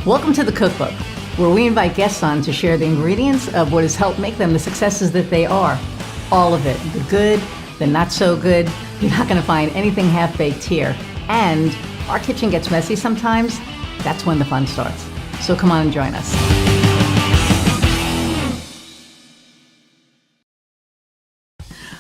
Welcome to the Cookbook, where we invite guests on to share the ingredients of what has helped make them the successes that they are. All of it, the good, the not so good. You're not going to find anything half-baked here. And our kitchen gets messy sometimes. That's when the fun starts. So come on and join us.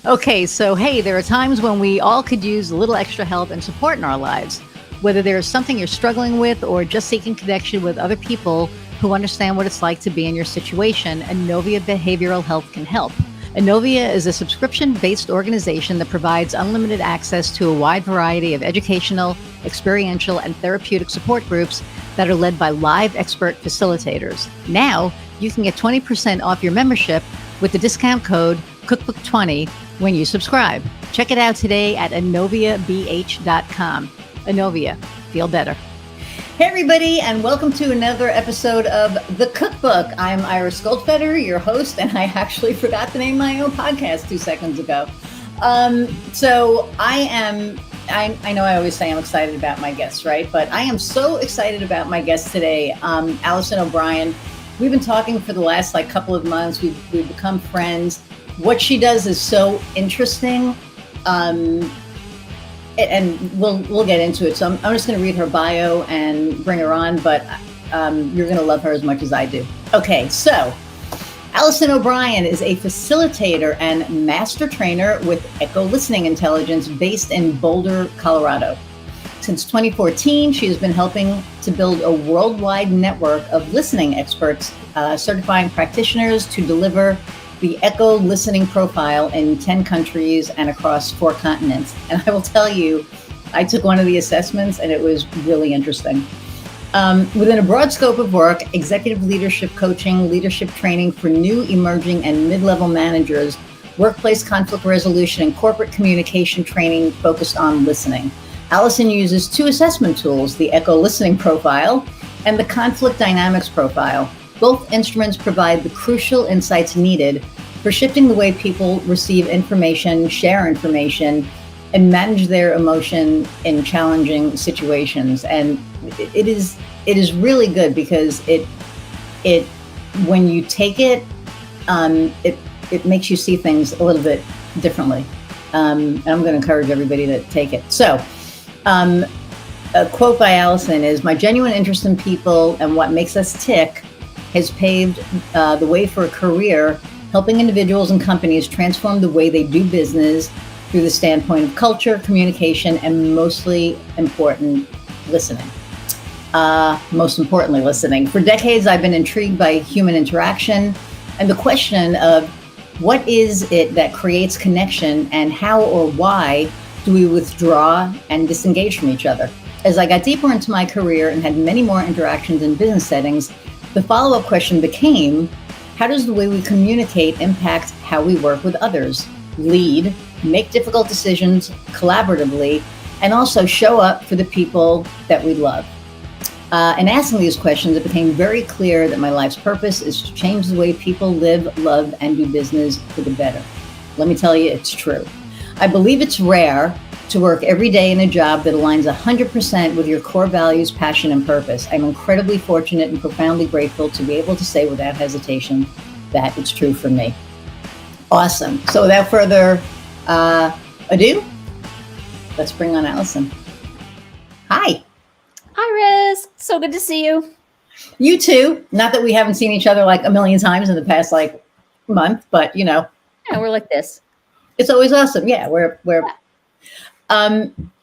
Okay, so hey, there are times when we all could use a little extra help and support in our lives. Whether there's something you're struggling with or just seeking connection with other people who understand what it's like to be in your situation, Anovia Behavioral Health can help. Anovia is a subscription-based organization that provides unlimited access to a wide variety of educational, experiential, and therapeutic support groups that are led by live expert facilitators. Now, you can get 20% off your membership with the discount code Cookbook20 when you subscribe. Check it out today at AnoviaBH.com. Anovia, feel better. Hey everybody, and welcome to another episode of The Cookbook. I'm Iris Goldfeder, your host, and I actually forgot to name my own podcast 2 seconds ago. So I know I always say I'm excited about my guests, right? But I am so excited about my guest today, Allison O'Brien. We've been talking for the last couple of months. We've become friends. What she does is so interesting. And we'll get into it. So I'm just going to read her bio and bring her on, but you're going to love her as much as I do. Okay, so Allison O'Brien is a facilitator and master trainer with Echo Listening Intelligence based in Boulder, Colorado. Since 2014, she has been helping to build a worldwide network of listening experts, certifying practitioners to deliver the Echo Listening Profile in 10 countries and across 4 continents. And I will tell you, I took one of the assessments and it was really interesting. Within a broad scope of work, executive leadership coaching, leadership training for new, emerging, and mid-level managers, workplace conflict resolution, and corporate communication training focused on listening. Allison uses 2 assessment tools, the Echo Listening Profile and the Conflict Dynamics Profile. Both instruments provide the crucial insights needed for shifting the way people receive information, share information, and manage their emotion in challenging situations. And it is really good because it when you take it, it makes you see things a little bit differently. And I'm going to encourage everybody to take it. So, a quote by Allison is, "My genuine interest in people and what makes us tick has paved the way for a career helping individuals and companies transform the way they do business through the standpoint of culture, communication, and mostly important, listening. Most importantly, listening. For decades, I've been intrigued by human interaction and the question of what is it that creates connection and how or why do we withdraw and disengage from each other? As I got deeper into my career and had many more interactions in business settings, the follow-up question became, how does the way we communicate impact how we work with others, lead, make difficult decisions collaboratively, and also show up for the people that we love? In asking these questions, it became very clear that my life's purpose is to change the way people live, love, and do business for the better. Let me tell you, it's true. I believe it's rare to work every day in a job that aligns 100% with your core values, passion, and purpose. I'm incredibly fortunate and profoundly grateful to be able to say without hesitation that it's true for me." Awesome. So without further ado, let's bring on Allison. Hi. Iris, so good to see you. You too. Not that we haven't seen each other a million times in the past month, but Yeah, we're like this. It's always awesome. Yeah, we're.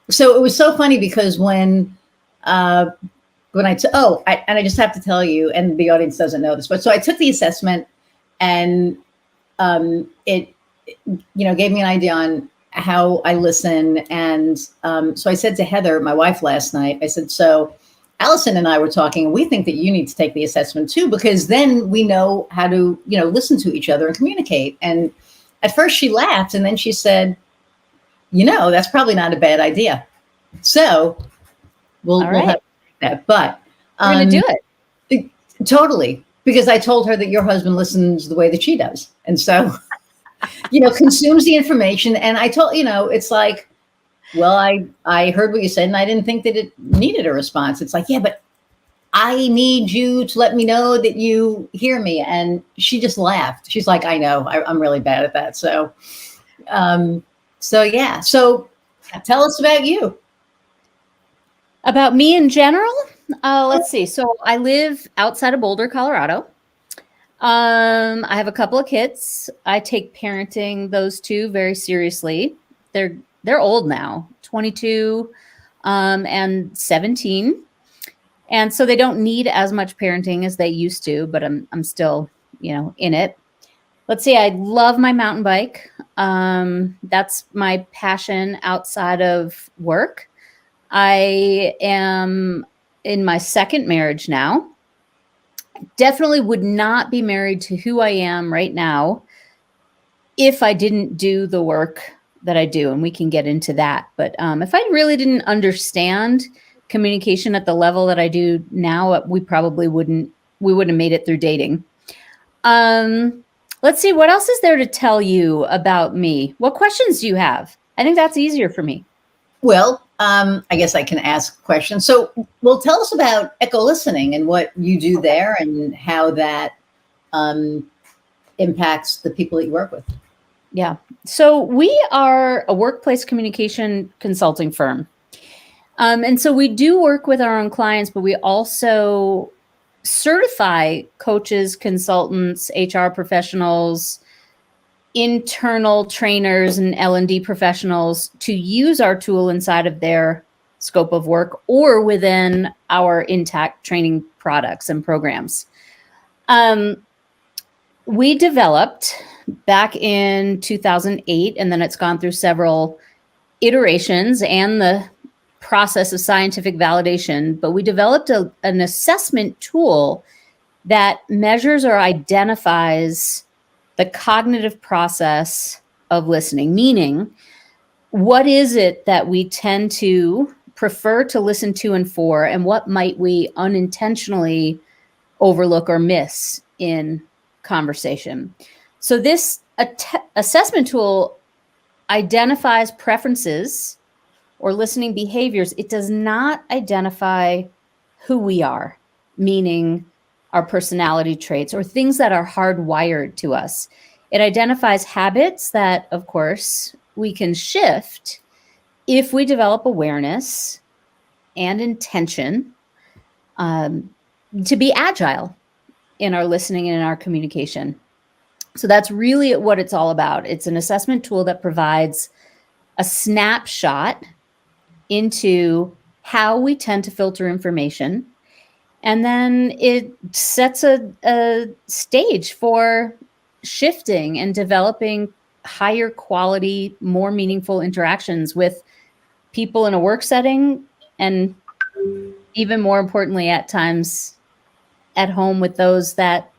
So it was so funny because when I just have to tell you, and the audience doesn't know this, but so I took the assessment, and it gave me an idea on how I listen, and so I said to Heather, my wife, last night, I said, so Allison and I were talking, and we think that you need to take the assessment too, because then we know how to listen to each other and communicate. And at first she laughed, and then she said, that's probably not a bad idea. So we'll have that. But we're going to do it. Totally. Because I told her that your husband listens the way that she does. And so, consumes the information. And I told, it's like, well, I heard what you said and I didn't think that it needed a response. It's like, yeah, but I need you to let me know that you hear me. And she just laughed. She's like, I know, I'm really bad at that. So yeah. So tell us about you. About me in general? Let's see. So I live outside of Boulder, Colorado. I have a couple of kids. I take parenting those two very seriously. They're old now, 22 and 17. And so they don't need as much parenting as they used to, but I'm still, in it. Let's see, I love my mountain bike. That's my passion outside of work. I am in my second marriage now. Definitely would not be married to who I am right now if I didn't do the work that I do, and we can get into that. But if I really didn't understand communication at the level that I do now, we wouldn't have made it through dating. Let's see, what else is there to tell you about me? What questions do you have? I think that's easier for me. Well, I guess I can ask questions. So, well, tell us about echo listening and what you do there and how that impacts the people that you work with. Yeah. So we are a workplace communication consulting firm. And so we do work with our own clients, but we also certify coaches, consultants, HR professionals, internal trainers, and L&D professionals to use our tool inside of their scope of work or within our intact training products and programs. We developed back in 2008, and then it's gone through several iterations and the process of scientific validation, but we developed an assessment tool that measures or identifies the cognitive process of listening, meaning what is it that we tend to prefer to listen to and for, and what might we unintentionally overlook or miss in conversation. So this assessment tool identifies preferences or listening behaviors. It does not identify who we are, meaning our personality traits or things that are hardwired to us. It identifies habits that, of course, we can shift if we develop awareness and intention to be agile in our listening and in our communication. So that's really what it's all about. It's an assessment tool that provides a snapshot into how we tend to filter information. And then it sets a stage for shifting and developing higher quality, more meaningful interactions with people in a work setting, and even more importantly, at times at home with those that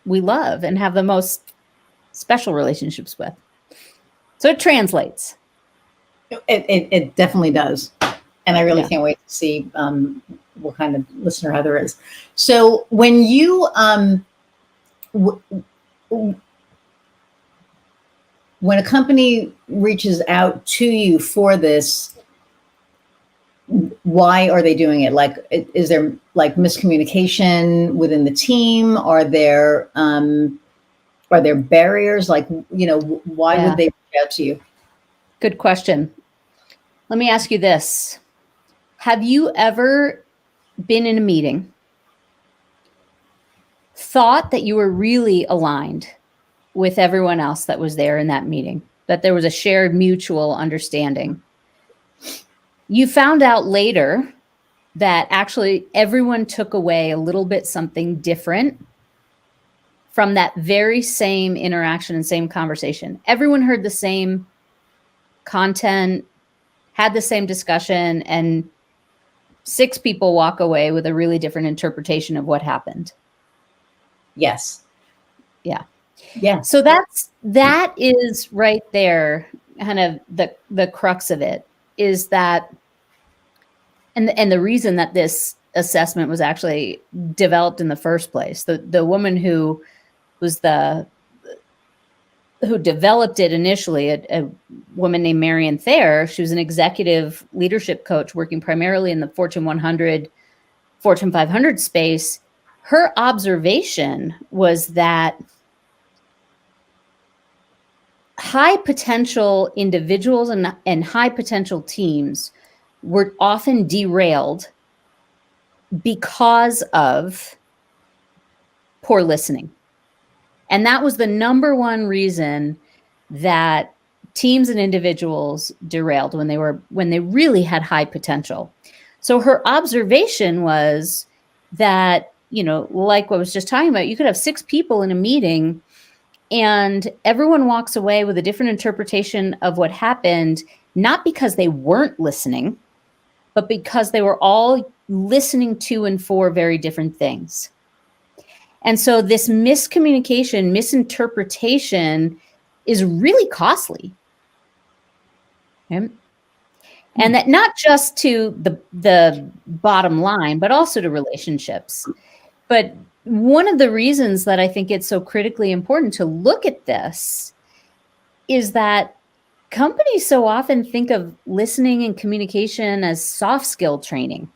we love and have the most special relationships with. So it translates. It definitely does. And I really can't wait to see what kind of listener Heather is. So when you, when a company reaches out to you for this, why are they doing it? Like, is there like miscommunication within the team? Are there barriers? Like, why would they reach out to you? Good question. Let me ask you this. Have you ever been in a meeting, thought that you were really aligned with everyone else that was there in that meeting, that there was a shared mutual understanding? You found out later that actually everyone took away a little bit something different from that very same interaction and same conversation. Everyone heard the same content, had the same discussion, and 6 people walk away with a really different interpretation of what happened. Yes. Yeah. Yeah. So that is right there, kind of the crux of it, is that, and the reason that this assessment was actually developed in the first place. The woman who developed it initially, a woman named Marian Thayer, she was an executive leadership coach working primarily in the Fortune 100 Fortune 500 space, her observation was that high potential individuals and high potential teams were often derailed because of poor listening. And that was the number one reason that teams and individuals derailed when they really had high potential. So her observation was that, like what I was just talking about, you could have 6 people in a meeting and everyone walks away with a different interpretation of what happened, not because they weren't listening, but because they were all listening to and for very different things. And so this miscommunication, misinterpretation is really costly. Okay? And that not just to the bottom line, but also to relationships. But one of the reasons that I think it's so critically important to look at this is that companies so often think of listening and communication as soft skill training.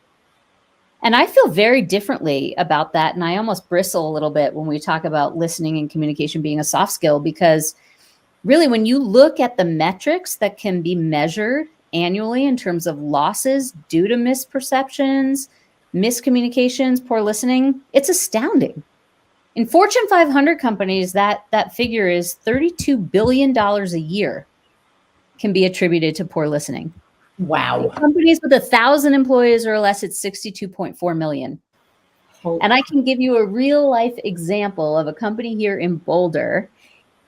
And I feel very differently about that. And I almost bristle a little bit when we talk about listening and communication being a soft skill, because really when you look at the metrics that can be measured annually in terms of losses due to misperceptions, miscommunications, poor listening, it's astounding. In Fortune 500 companies, that figure is $32 billion a year can be attributed to poor listening. Wow. In companies with 1,000 employees or less, it's 62.4 million. And I can give you a real life example of a company here in Boulder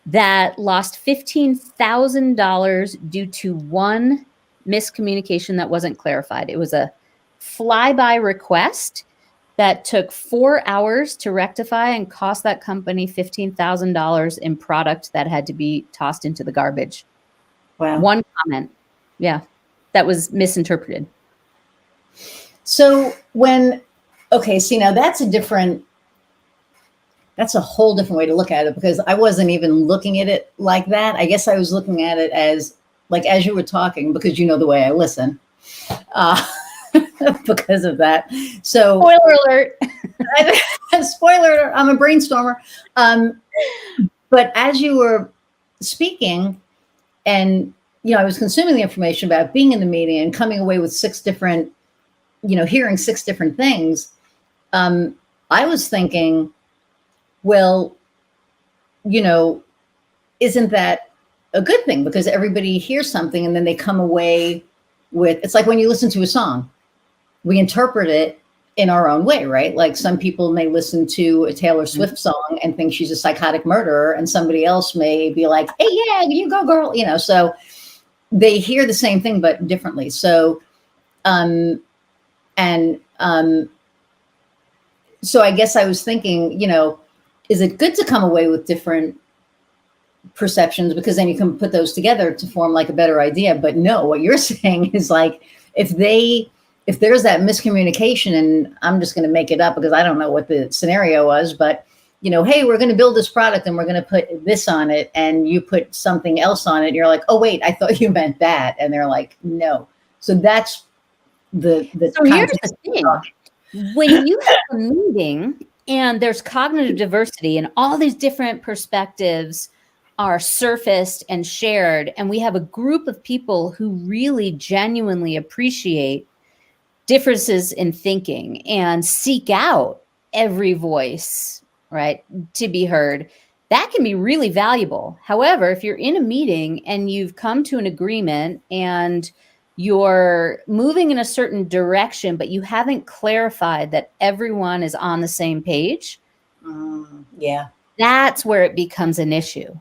that lost $15,000 due to one miscommunication that wasn't clarified. It was a flyby request that took 4 hours to rectify and cost that company $15,000 in product that had to be tossed into the garbage. Wow. One comment. Yeah. That was misinterpreted. So now that's a whole different way to look at it, because I wasn't even looking at it like that. I guess I was looking at it as you were talking, because the way I listen, because of that. So spoiler alert. Spoiler alert, I'm a brainstormer. But as you were speaking, and I was consuming the information about being in the meeting and coming away with 6 different, hearing 6 different things. I was thinking, well, isn't that a good thing? Because everybody hears something and then they come away with, it's like when you listen to a song, we interpret it in our own way, right? Like some people may listen to a Taylor Swift song and think she's a psychotic murderer, and somebody else may be like, hey, yeah, you go girl, so they hear the same thing, but differently. So, so I guess I was thinking, is it good to come away with different perceptions, because then you can put those together to form like a better idea? But no, what you're saying is like, if there's that miscommunication, and I'm just going to make it up because I don't know what the scenario was, but hey, we're going to build this product and we're going to put this on it, and you put something else on it. You're like, oh wait, I thought you meant that. And they're like, no. So that's the so here's the thing. When you have a meeting and there's cognitive diversity and all these different perspectives are surfaced and shared, and we have a group of people who really genuinely appreciate differences in thinking and seek out every voice, right, to be heard, that can be really valuable. However, if you're in a meeting and you've come to an agreement and you're moving in a certain direction, but you haven't clarified that everyone is on the same page, that's where it becomes an issue,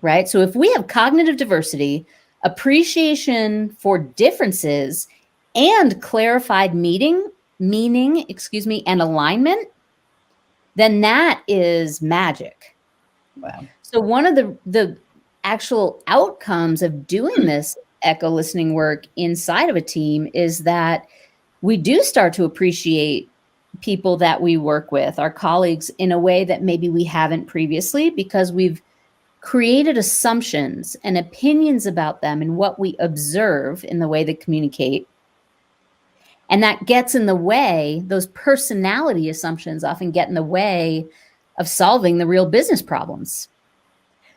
right? So if we have cognitive diversity, appreciation for differences, and clarified meaning, and alignment, then that is magic. Wow. So one of the actual outcomes of doing this echo listening work inside of a team is that we do start to appreciate people that we work with, our colleagues, in a way that maybe we haven't previously, because we've created assumptions and opinions about them and what we observe in the way they communicate. And that gets in the way, those personality assumptions often get in the way of solving the real business problems.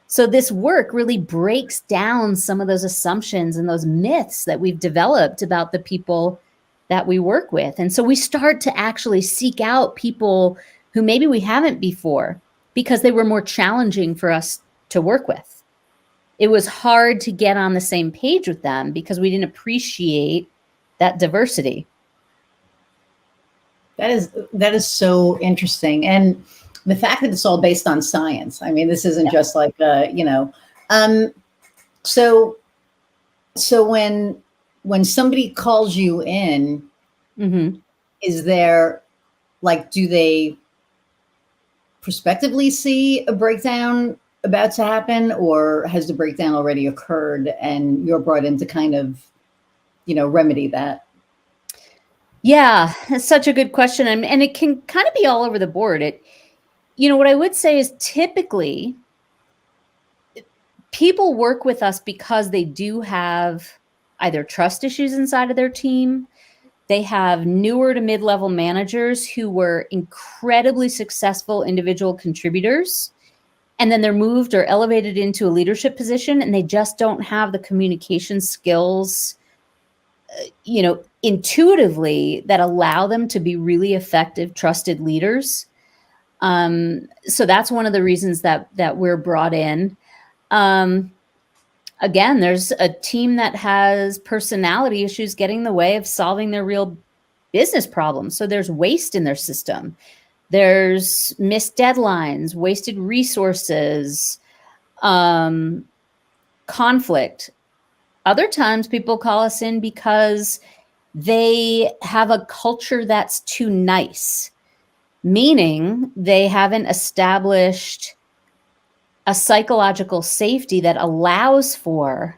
So this work really breaks down some of those assumptions and those myths that we've developed about the people that we work with. And so we start to actually seek out people who maybe we haven't before because they were more challenging for us to work with. It was hard to get on the same page with them because we didn't appreciate that diversity. That is so interesting. And the fact that it's all based on science. I mean, this isn't just like, so when somebody calls you in, is there, like, do they prospectively see a breakdown about to happen, or has the breakdown already occurred and you're brought in to kind of, remedy that? Yeah, that's such a good question. And it can kind of be all over the board. What I would say is typically people work with us because they do have either trust issues inside of their team. They have newer to mid-level managers who were incredibly successful individual contributors, and then they're moved or elevated into a leadership position, and they just don't have the communication skills, intuitively, that allow them to be really effective, trusted leaders. So that's one of the reasons that we're brought in. Again, there's a team that has personality issues getting in the way of solving their real business problems. So there's waste in their system. There's missed deadlines, wasted resources, conflict. Other times people call us in because they have a culture that's too nice, meaning they haven't established a psychological safety that allows for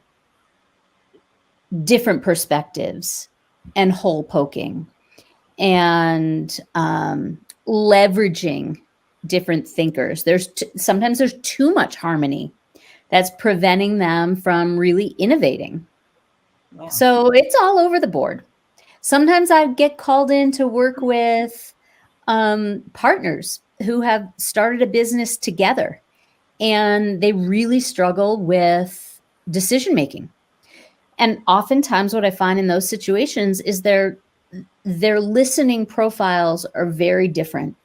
different perspectives and hole poking and leveraging different thinkers. Sometimes there's too much harmony that's preventing them from really innovating. Wow. So it's all over the board. Sometimes I get called in to work with partners who have started a business together, and they really struggle with decision making. And oftentimes what I find in those situations is their listening profiles are very different,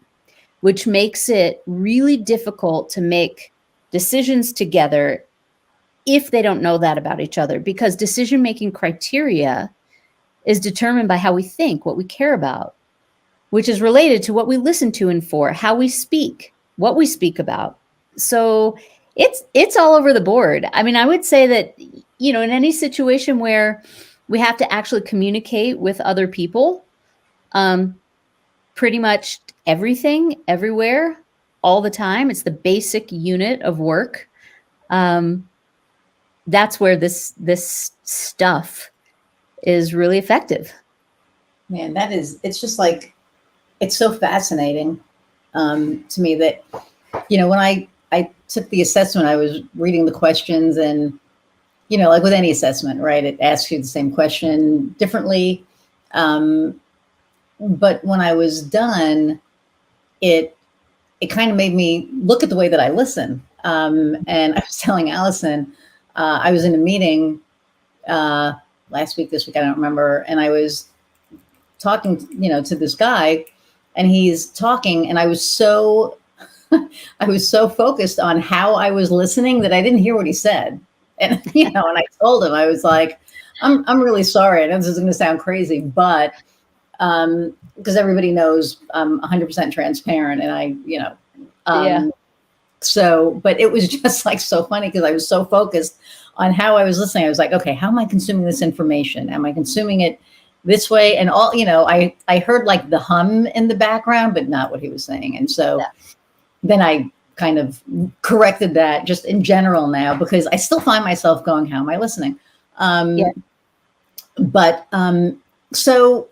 which makes it really difficult to make decisions together if they don't know that about each other, because decision-making criteria is determined by how we think, what we care about, which is related to what we listen to and for, how we speak, what we speak about. So it's all over the board. I mean, I would say that, in any situation where we have to actually communicate with other people, pretty much everything, everywhere, all the time, it's the basic unit of work. That's where this stuff is really effective. Man, it's just like, it's so fascinating to me that, when I took the assessment, I was reading the questions, and, like with any assessment, right, it asks you the same question differently. But when I was done, it kind of made me look at the way that I listen. And I was telling Allison, I was in a meeting last week, this week, I don't remember. And I was talking, to this guy, and he's talking, and I was so focused on how I was listening that I didn't hear what he said. And, and I told him, I was like, I'm really sorry. I know this is going to sound crazy, but because everybody knows I'm 100% transparent, and yeah. So, but it was just like so funny because I was so focused on how I was listening. I was like, okay, how am I consuming this information? Am I consuming it this way? And all, I heard like the hum in the background, but not what he was saying. And so then I kind of corrected that just in general now, because I still find myself going, how am I listening? But so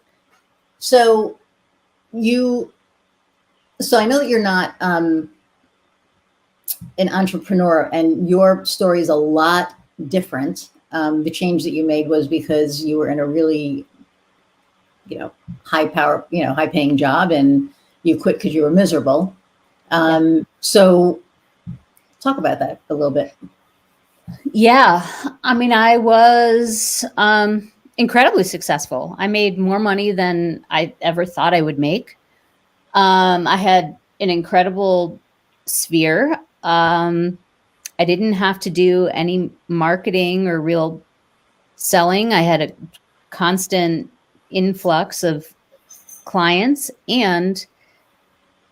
I know that you're not an entrepreneur, and your story is a lot different. The change that you made was because you were in a really high power, high paying job, and you quit because you were miserable. So talk about that a little bit. Yeah. I mean, I was incredibly successful. I made more money than I ever thought I would make. I had an incredible sphere. I didn't have to do any marketing or real selling. I had a constant influx of clients, and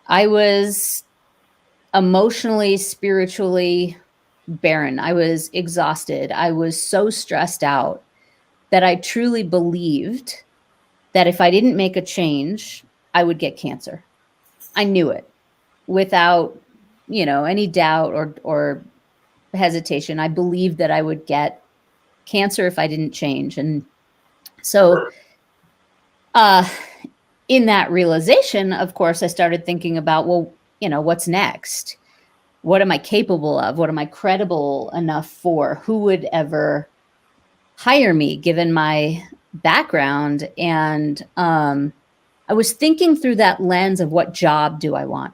I was emotionally, spiritually barren. I was exhausted. I was so stressed out that I truly believed that if I didn't make a change, I would get cancer. I knew it without, any doubt or hesitation. I believed that I would get cancer if I didn't change. And so in that realization, of course, I started thinking about, well, what's next? What am I capable of? What am I credible enough for? Who would ever hire me given my background? And I was thinking through that lens of what job do I want?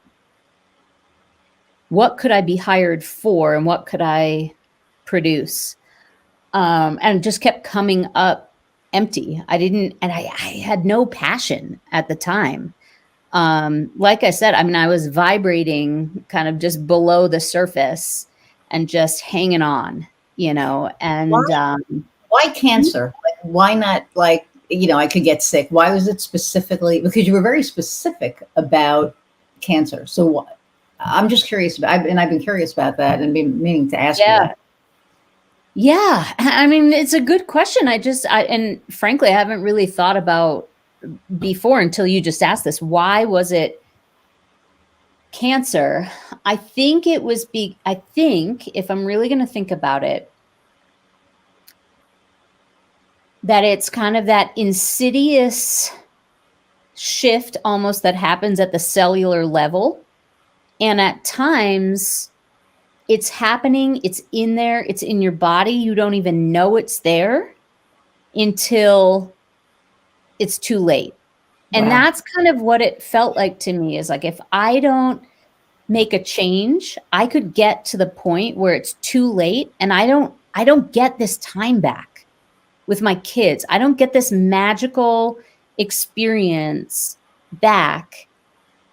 What could I be hired for, and what could I produce? And just kept coming up empty. I had no passion at the time. Like I said, I mean, I was vibrating kind of just below the surface and just hanging on, and why cancer? Like, why not, like, I could get sick? Why was it specifically? Because you were very specific about cancer. So what? I'm just curious about, and I've been curious about that and been meaning to ask you that. Yeah. I mean, it's a good question. And frankly, I haven't really thought about before until you just asked this. Why was it cancer? I think it was I think if I'm really going to think about it, that it's kind of that insidious shift almost that happens at the cellular level. And at times it's happening, it's in there, it's in your body. You don't even know it's there until it's too late. And that's kind of what it felt like to me, is like, if I don't make a change, I could get to the point where it's too late, and I don't get this time back with my kids. I don't get this magical experience back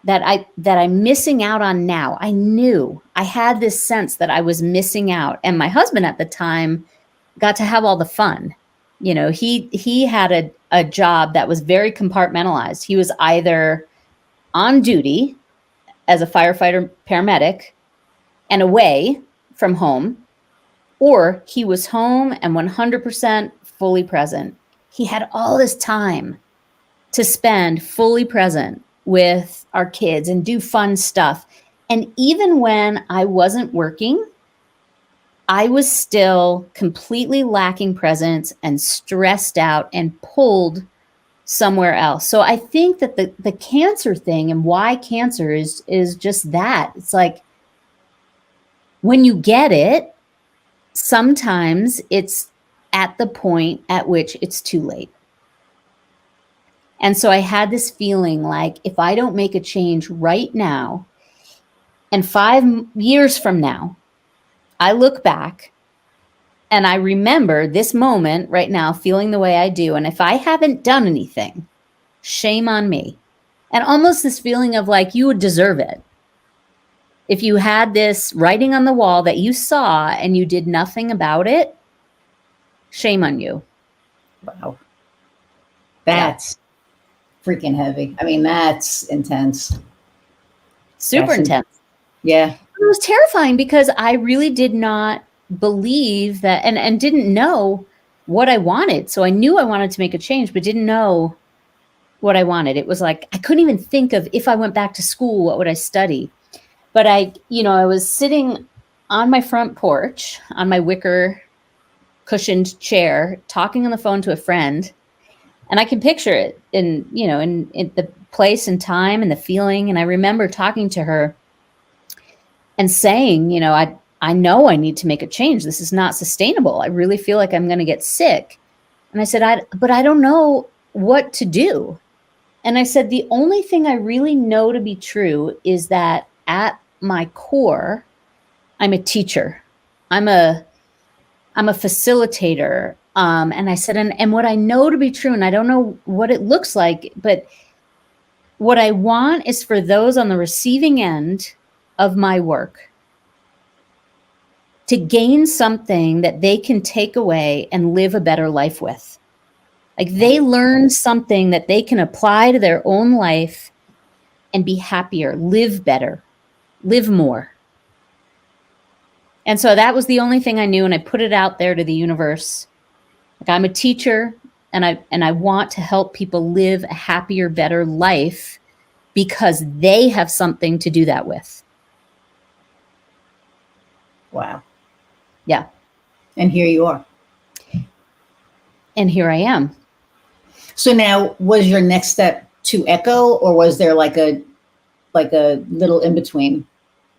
that I'm missing out on now. I knew, I had this sense that I was missing out. And my husband at the time got to have all the fun. He had a job that was very compartmentalized. He was either on duty as a firefighter paramedic and away from home, or he was home and 100% fully present. He had all this time to spend fully present with our kids and do fun stuff. And even when I wasn't working, I was still completely lacking presence and stressed out and pulled somewhere else. So I think that the cancer thing, and why cancer is just that. It's like, when you get it, sometimes it's at the point at which it's too late. And so I had this feeling like, if I don't make a change right now, and 5 years from now, I look back and I remember this moment right now, feeling the way I do. And if I haven't done anything, shame on me. And almost this feeling of like, you would deserve it. If you had this writing on the wall that you saw and you did nothing about it, shame on you. Wow. That's freaking heavy. I mean, that's intense. Super intense. Yeah. It was terrifying because I really did not believe that, and didn't know what I wanted. So I knew I wanted to make a change, but didn't know what I wanted. It was like, I couldn't even think of, if I went back to school, what would I study? But I was sitting on my front porch on my wicker cushioned chair, talking on the phone to a friend. And I can picture it in the place and time and the feeling. And I remember talking to her and saying, I know I need to make a change. This is not sustainable. I really feel like I'm going to get sick. And I said, but I don't know what to do. And I said, the only thing I really know to be true is that at my core, I'm a teacher. I'm a facilitator. And I said, and what I know to be true, and I don't know what it looks like, but what I want is for those on the receiving end of my work to gain something that they can take away and live a better life with. Like they learn something that they can apply to their own life and be happier, live better, live more. And so that was the only thing I knew. And I put it out there to the universe. Like I'm a teacher and I want to help people live a happier, better life because they have something to do that with. Wow. Yeah. And here you are. And here I am. So now, was your next step to Echo, or was there like a little in between?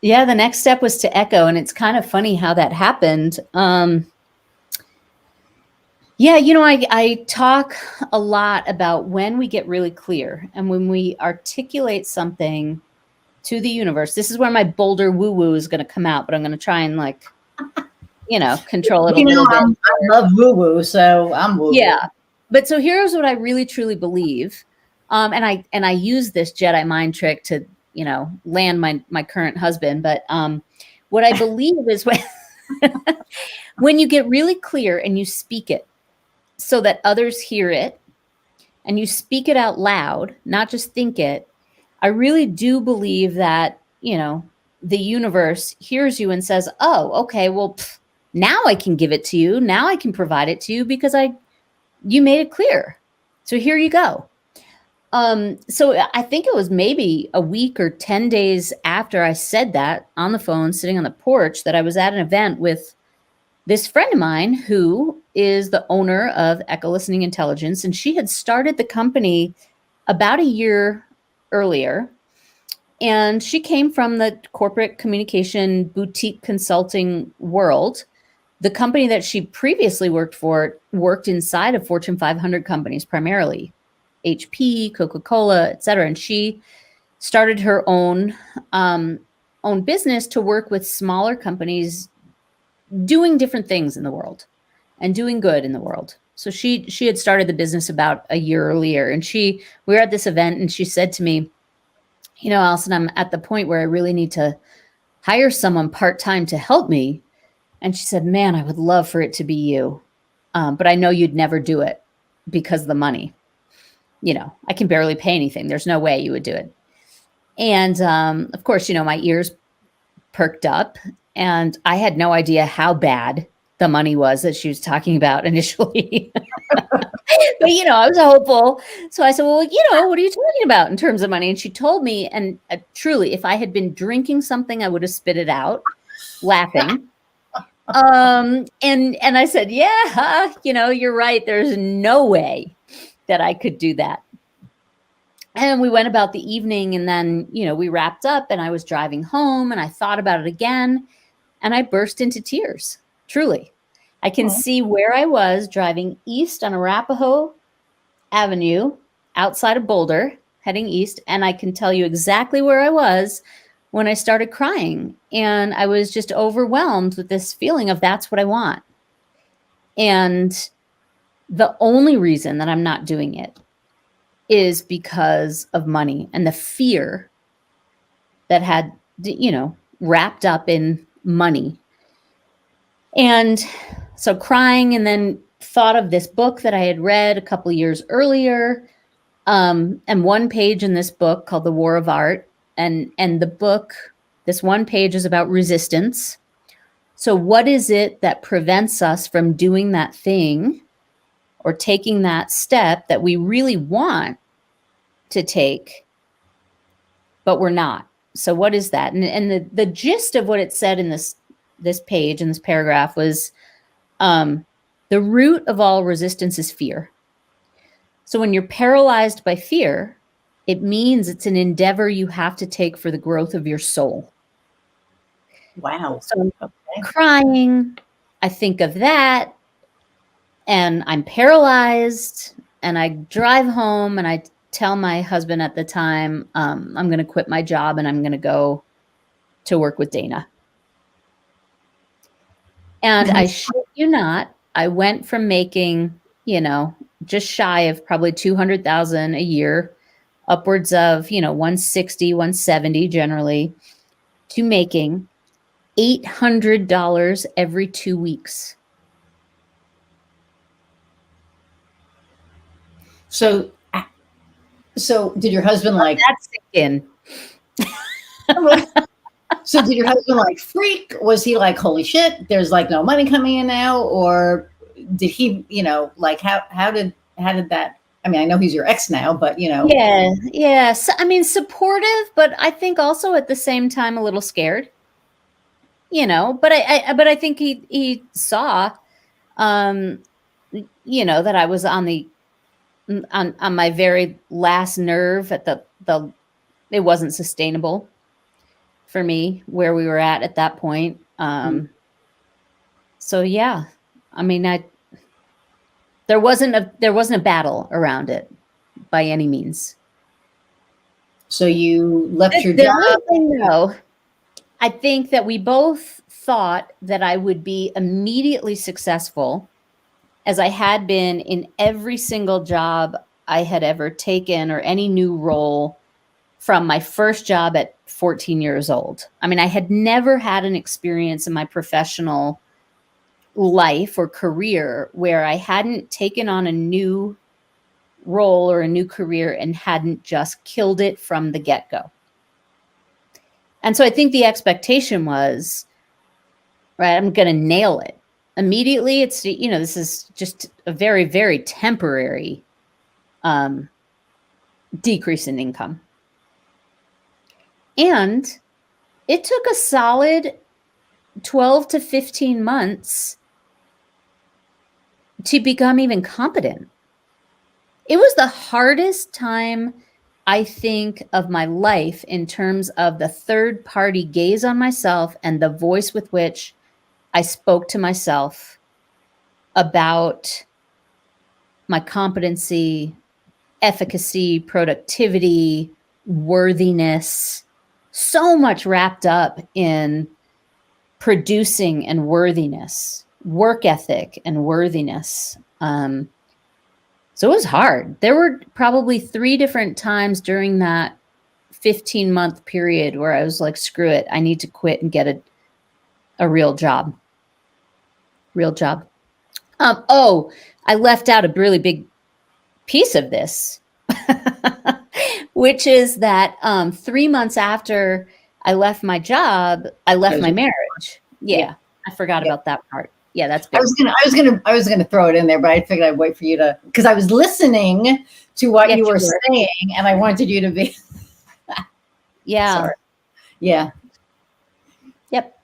Yeah, the next step was to Echo, and it's kind of funny how that happened. Yeah, you know, I talk a lot about when we get really clear and when we articulate something to the universe. This is where my Boulder woo-woo is going to come out, but I'm going to try and control it a little bit. I love woo-woo, so I'm woo-woo. Yeah. But so here's what I really truly believe. And I use this Jedi mind trick to, land my current husband. But what I believe is when you get really clear and you speak it so that others hear it and you speak it out loud, not just think it, I really do believe that, the universe hears you and says, oh, okay, well, now I can give it to you. Now I can provide it to you because you made it clear. So here you go. So I think it was maybe a week or 10 days after I said that on the phone, sitting on the porch, that I was at an event with this friend of mine who is the owner of Echo Listening Intelligence. And she had started the company about a year earlier. And she came from the corporate communication boutique consulting world. The company that she previously worked for worked inside of Fortune 500 companies, primarily HP, Coca-Cola, et cetera. And she started her own business to work with smaller companies doing different things in the world and doing good in the world. So she had started the business about a year earlier. And we were at this event and she said to me, Allison, I'm at the point where I really need to hire someone part-time to help me. And she said, man, I would love for it to be you. But I know you'd never do it because of the money. I can barely pay anything. There's no way you would do it. And of course, my ears perked up and I had no idea how bad the money was that she was talking about initially. But, I was hopeful. So I said, well, what are you talking about in terms of money? And she told me, and truly, if I had been drinking something, I would have spit it out laughing. And I said, yeah, you're right. There's no way that I could do that. And we went about the evening and then, we wrapped up and I was driving home and I thought about it again and I burst into tears. Truly. I can see where I was driving east on Arapahoe Avenue outside of Boulder, heading east. And I can tell you exactly where I was when I started crying. And I was just overwhelmed with this feeling of that's what I want. And the only reason that I'm not doing it is because of money and the fear that had, wrapped up in money. And so crying, and then thought of this book that I had read a couple of years earlier. And one page in this book called The War of Art. And the book, this one page is about resistance. So what is it that prevents us from doing that thing or taking that step that we really want to take, but we're not? So what is that? And the gist of what it said in this page, in this paragraph, was the root of all resistance is fear. So when you're paralyzed by fear, it means it's an endeavor you have to take for the growth of your soul. Wow. So I'm crying, I think of that, and I'm paralyzed. and I drive home and I tell my husband at the time, I'm going to quit my job and I'm going to go to work with Dana. And I shit you not, I went from making, just shy of probably 200,000 a year, upwards of, 160, 170 generally, to making $800 every 2 weeks. So did your husband That's in? So did your husband freak? Was he like, holy shit, there's no money coming in now? Or did he, how did that, I mean, I know he's your ex now, but Yeah. So, I mean, supportive, but I think also at the same time a little scared. But I think he saw, that I was on my very last nerve at the it wasn't sustainable for me where we were at that point. So yeah, I mean, there wasn't a battle around it by any means. So you left your job. No, I think that we both thought that I would be immediately successful, as I had been in every single job I had ever taken or any new role from my first job at 14 years old. I mean, I had never had an experience in my professional life or career where I hadn't taken on a new role or a new career and hadn't just killed it from the get-go. And so I think the expectation was, right, I'm going to nail it. Immediately, it's, this is just a very, very temporary decrease in income. And it took a solid 12 to 15 months to become even competent. It was the hardest time, I think, of my life in terms of the third party gaze on myself and the voice with which I spoke to myself about my competency, efficacy, productivity, worthiness, so much wrapped up in producing and worthiness, work ethic and worthiness. So it was hard. There were probably 3 different times during that 15-month period where I was like, screw it, I need to quit and get a real job. Real job. I left out a really big piece of this, which is that 3 months after I left my job, I left my marriage. Yeah. I forgot about that part. Yeah, that's big. I was gonna throw it in there, but I figured I'd wait for you to, because I was listening to what you were saying, and I wanted you to be. Yeah. Sorry. Yeah. Yep.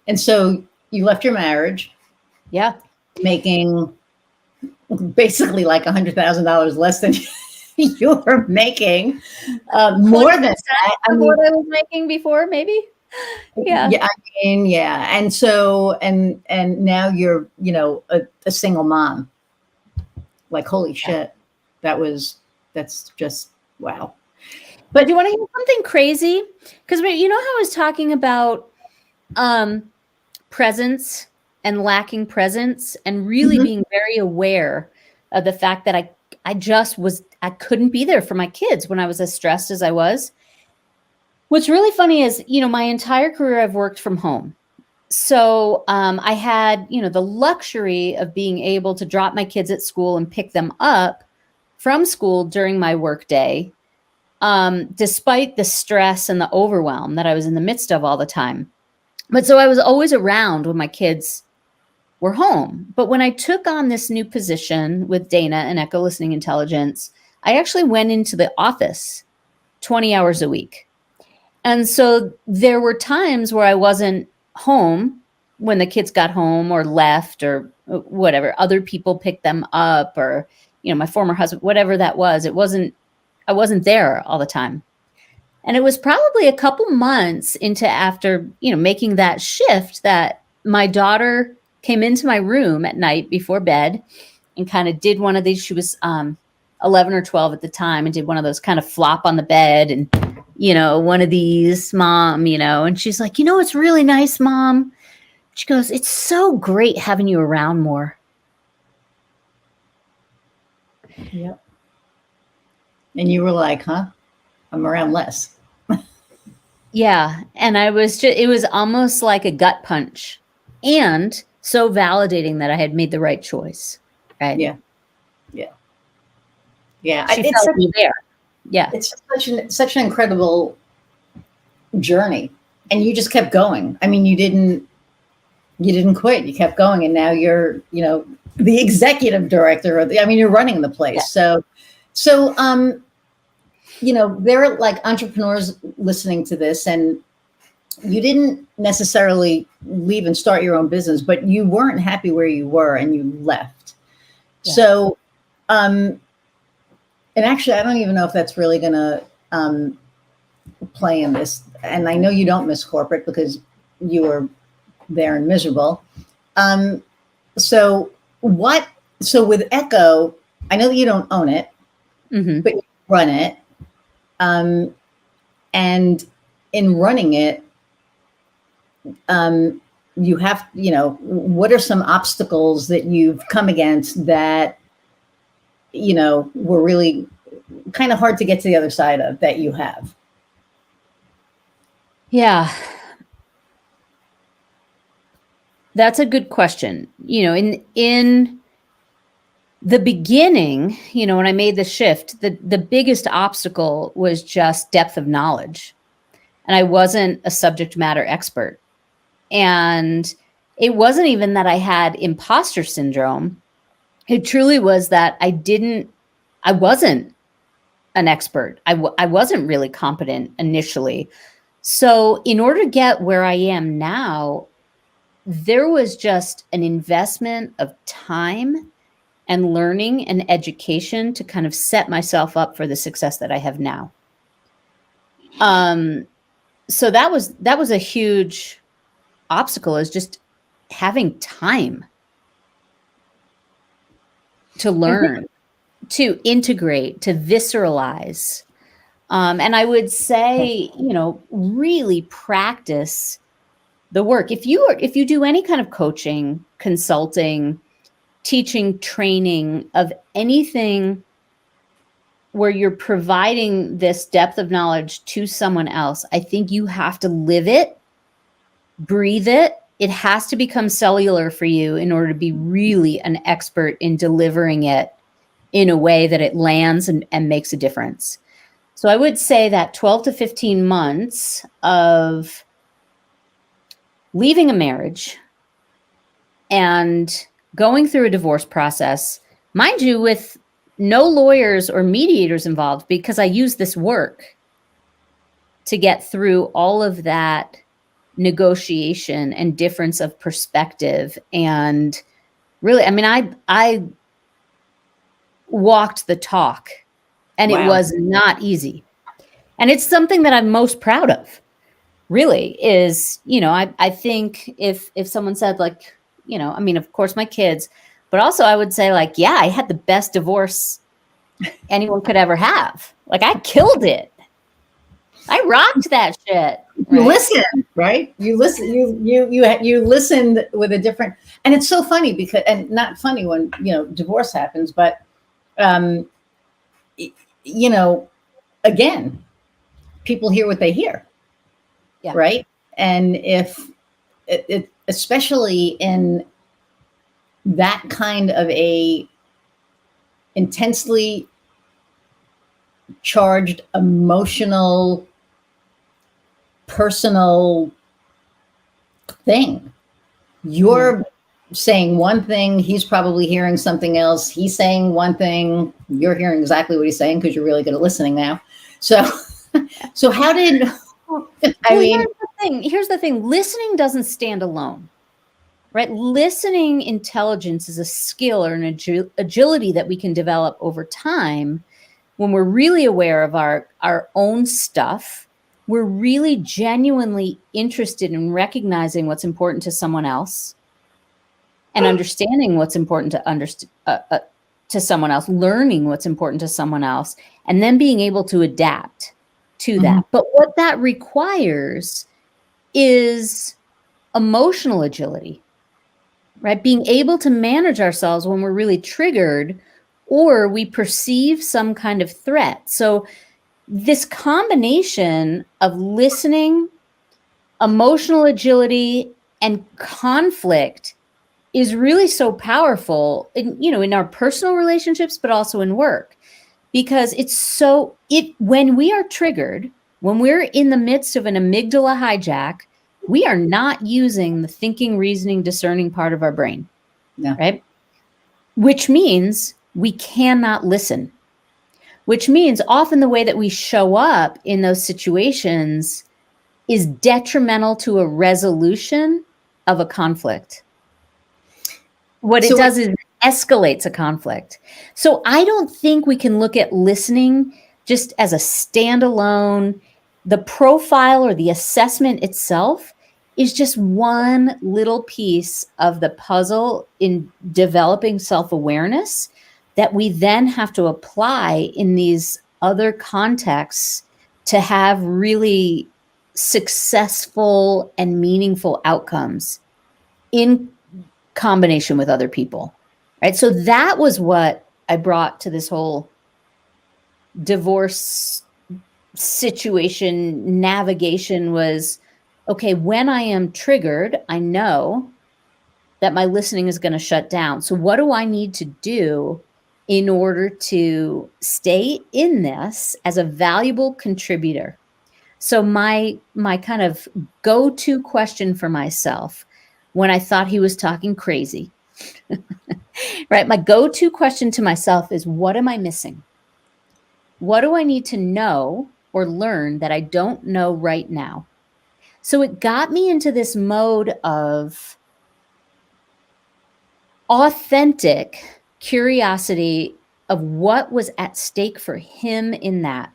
And so you left your marriage. Yeah. Making basically like $100,000 less than you were making. More than that. What I was making before, maybe. Yeah. Yeah. I mean, yeah. And so, and now you're, a single mom. Like, holy shit. That's just, wow. But do you want to hear something crazy? Because how I was talking about presence and lacking presence and really being very aware of the fact that I couldn't be there for my kids when I was as stressed as I was. What's really funny is, my entire career I've worked from home. So I had, the luxury of being able to drop my kids at school and pick them up from school during my work day, despite the stress and the overwhelm that I was in the midst of all the time. But so I was always around when my kids were home. But when I took on this new position with Dana and Echo Listening Intelligence, I actually went into the office 20 hours a week. And so there were times where I wasn't home when the kids got home or left or whatever. Other people picked them up, or, my former husband, whatever that was. I wasn't there all the time. And it was probably a couple months after, making that shift, that my daughter came into my room at night before bed and kind of did one of these. She was 11 or 12 at the time, and did one of those kind of flop on the bed and, one of these, Mom, and she's like, it's really nice, Mom. She goes, it's so great having you around more. Yep. And you were like, huh? I'm around less. Yeah. And it was almost like a gut punch, and so validating that I had made the right choice. Right. Yeah. Yeah. Yeah. She felt me there. Yeah. It's such an incredible journey. And you just kept going. I mean, you didn't quit. You kept going. And now you're, the executive director you're running the place. Yeah. So, there are like entrepreneurs listening to this, and you didn't necessarily leave and start your own business, but you weren't happy where you were and you left. Yeah. So, and actually, I don't even know if that's really going to play in this. And I know you don't miss corporate because you were there and miserable. So with Echo, I know that you don't own it, mm-hmm. but you run it. And in running it, you have, what are some obstacles that you've come against that, were really kind of hard to get to the other side of that you have? Yeah. That's a good question. In the beginning, when I made the shift, the biggest obstacle was just depth of knowledge. And I wasn't a subject matter expert. And it wasn't even that I had imposter syndrome. It truly was that I wasn't an expert. I wasn't really competent initially. So in order to get where I am now, there was just an investment of time and learning and education to kind of set myself up for the success that I have now. So that was a huge obstacle, is just having time to learn, to integrate, to visceralize. And I would say, really practice the work. If you do any kind of coaching, consulting, teaching, training of anything where you're providing this depth of knowledge to someone else, I think you have to live it, breathe it. It has to become cellular for you in order to be really an expert in delivering it in a way that it lands and makes a difference. So I would say that 12 to 15 months of leaving a marriage and going through a divorce process, mind you, with no lawyers or mediators involved, because I use this work to get through all of that negotiation and difference of perspective. And really, I walked the talk, and Wow. It was not easy. And it's something that I'm most proud of, really, is, I think if someone said, like, of course my kids, but also I would say, like, yeah, I had the best divorce anyone could ever have. Like, I killed it. I rocked that shit. Right? You listen, right? You listen. You listened with a different, and it's so funny because, and not funny when divorce happens, but again, people hear what they hear, yeah. Right? And if it especially in that kind of a intensely charged, emotional, personal thing, you're saying one thing, he's probably hearing something else. He's saying one thing, you're hearing exactly what he's saying because you're really good at listening now. So how did here's the thing. Listening doesn't stand alone, right? Listening intelligence is a skill or an agility that we can develop over time when we're really aware of our own stuff. We're really genuinely interested in recognizing what's important to someone else. and understanding what's important to someone else, learning what's important to someone else, and then being able to adapt to that. But what that requires is emotional agility, right? Being able to manage ourselves when we're really triggered or we perceive some kind of threat. So this combination of listening, emotional agility, and conflict is really so powerful in our personal relationships, but also in work, because when we are triggered, when we're in the midst of an amygdala hijack, we are not using the thinking, reasoning, discerning part of our brain, right? Which means we cannot listen, which means often the way that we show up in those situations is detrimental to a resolution of a conflict. What it does is it escalates a conflict. So I don't think we can look at listening just as a standalone. The profile or the assessment itself is just one little piece of the puzzle in developing self-awareness that we then have to apply in these other contexts to have really successful and meaningful outcomes in combination with other people, right? So that was what I brought to this whole divorce situation navigation was, okay, when I am triggered, I know that my listening is going to shut down. So what do I need to do in order to stay in this as a valuable contributor? So my kind of go-to question for myself when I thought he was talking crazy, right? My go-to question to myself is, what am I missing? What do I need to know or learn that I don't know right now? So it got me into this mode of authentic curiosity of what was at stake for him in that.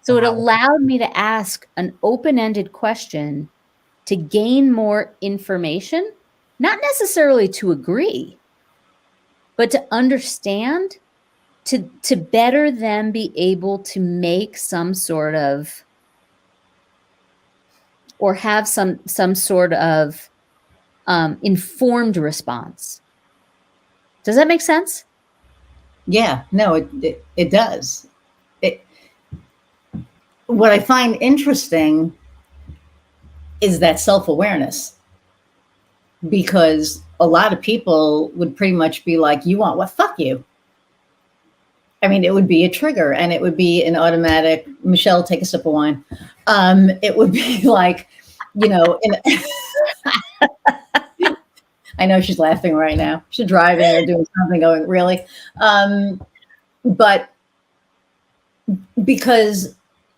So it allowed me to ask an open-ended question to gain more information, not necessarily to agree, but to understand, to better then be able to make some sort of, or have some sort of informed response. Does that make sense? Yeah, no, it does. What I find interesting is that self-awareness, because a lot of people would pretty much be like, you want what? Fuck you. I mean, it would be a trigger, and it would be an automatic, Michelle, take a sip of wine. It would be like, I know she's laughing right now. She's driving or doing something going, really? But because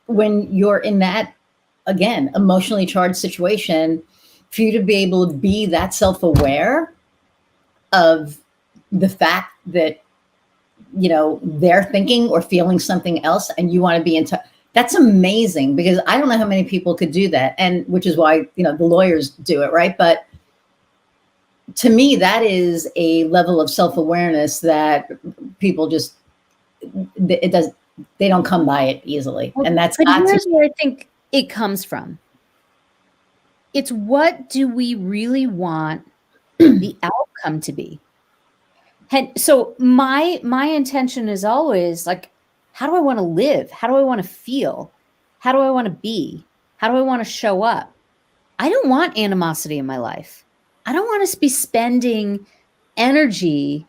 when you're in that, again, emotionally charged situation, for you to be able to be that self-aware of the fact that, they're thinking or feeling something else and you want to be in touch, that's amazing, because I don't know how many people could do that. And which is why, the lawyers do it, right? But to me, that is a level of self-awareness that people just, they don't come by it easily. And that's here's where I think it comes from. It's, what do we really want the outcome to be? And so my intention is always like, how do I want to live? How do I want to feel? How do I want to be? How do I want to show up? I don't want animosity in my life. I don't want to be spending energy,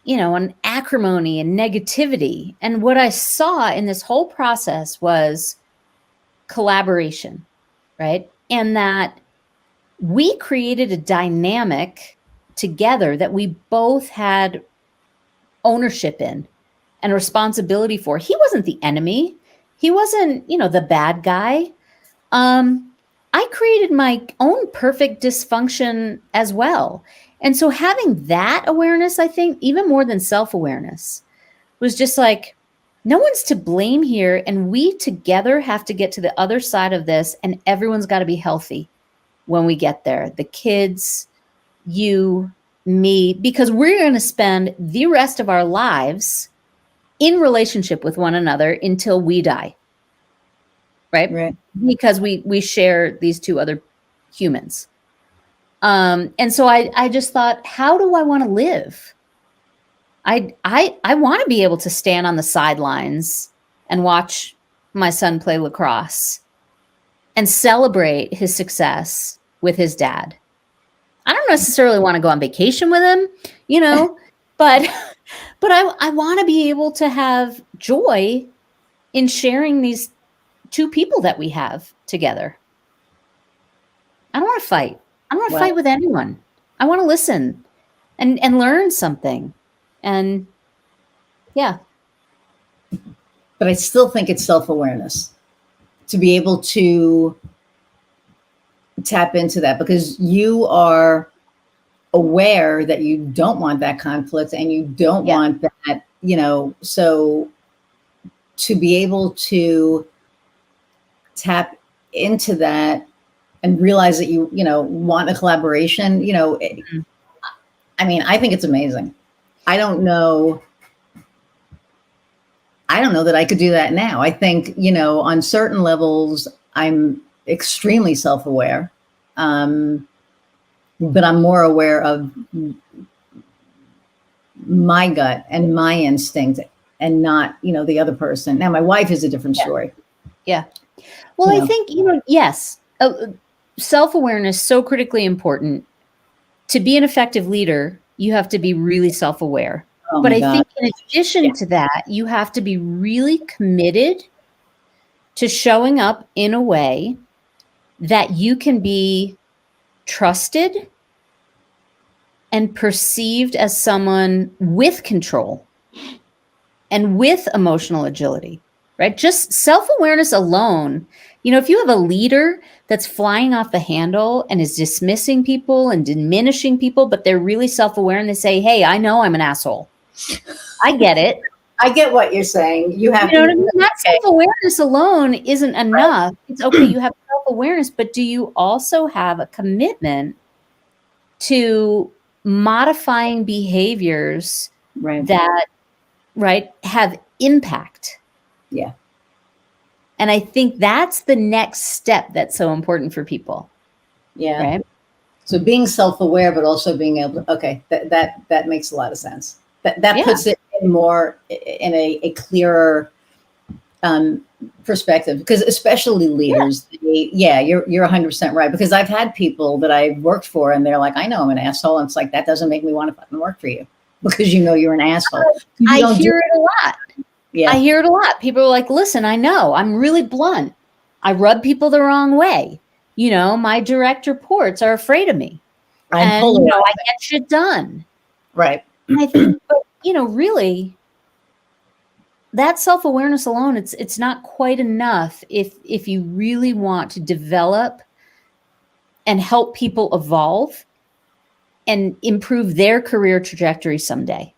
on acrimony and negativity. And what I saw in this whole process was collaboration, right? And that we created a dynamic together that we both had ownership in and responsibility for. He wasn't the enemy. He wasn't, the bad guy. I created my own perfect dysfunction as well. And so having that awareness, I think, even more than self-awareness, was just like, no one's to blame here. And we together have to get to the other side of this. And everyone's got to be healthy when we get there. The kids, you, me, because we're going to spend the rest of our lives in relationship with one another until we die. Right? Because we share these two other humans. And so I just thought, how do I want to live? I want to be able to stand on the sidelines and watch my son play lacrosse and celebrate his success with his dad. I don't necessarily want to go on vacation with him, you know, but I want to be able to have joy in sharing these two people that we have together. I don't want to fight. I don't want to fight with anyone. I want to listen and learn something. And yeah. But I still think it's self-awareness to be able to tap into that, because you are aware that you don't want that conflict and you don't want that, you know, so to be able to tap into that and realize that you know, want a collaboration, you know, I mean, I think it's amazing. I don't know that I could do that now. I think, you know, on certain levels, I'm extremely self-aware. But I'm more aware of my gut and my instinct and not, you know, the other person. Now, my wife is a different story. Yeah. Well, I think, you know, yes, self-awareness is so critically important. To be an effective leader, you have to be really self-aware. But I think in addition to that, you have to be really committed to showing up in a way that you can be trusted and perceived as someone with control and with emotional agility, right? Just self-awareness alone. You know, if you have a leader that's flying off the handle and is dismissing people and diminishing people, but they're really self-aware and they say, hey, I know I'm an asshole. I get it. I get what you're saying. You have, you know what I mean? That self-awareness alone isn't enough. It's okay, you have self-awareness, but do you also have a commitment to modifying behaviors that have impact? Yeah. And I think that's the next step that's so important for people. Yeah. Right. So being self-aware, but also being able to, okay, that makes a lot of sense. That puts it in more in a clearer perspective, because especially leaders, you're 100% right. Because I've had people that I've worked for and they're like, I know I'm an asshole. And it's like, that doesn't make me want to fucking work for you because you know you're an asshole. I hear it a lot. Yeah. I hear it a lot. People are like, listen, I know I'm really blunt. I rub people the wrong way. You know, my direct reports are afraid of me. And you know, I get shit done. Right. And I think, but you know, really, that self-awareness alone, it's not quite enough if you really want to develop and help people evolve and improve their career trajectory someday.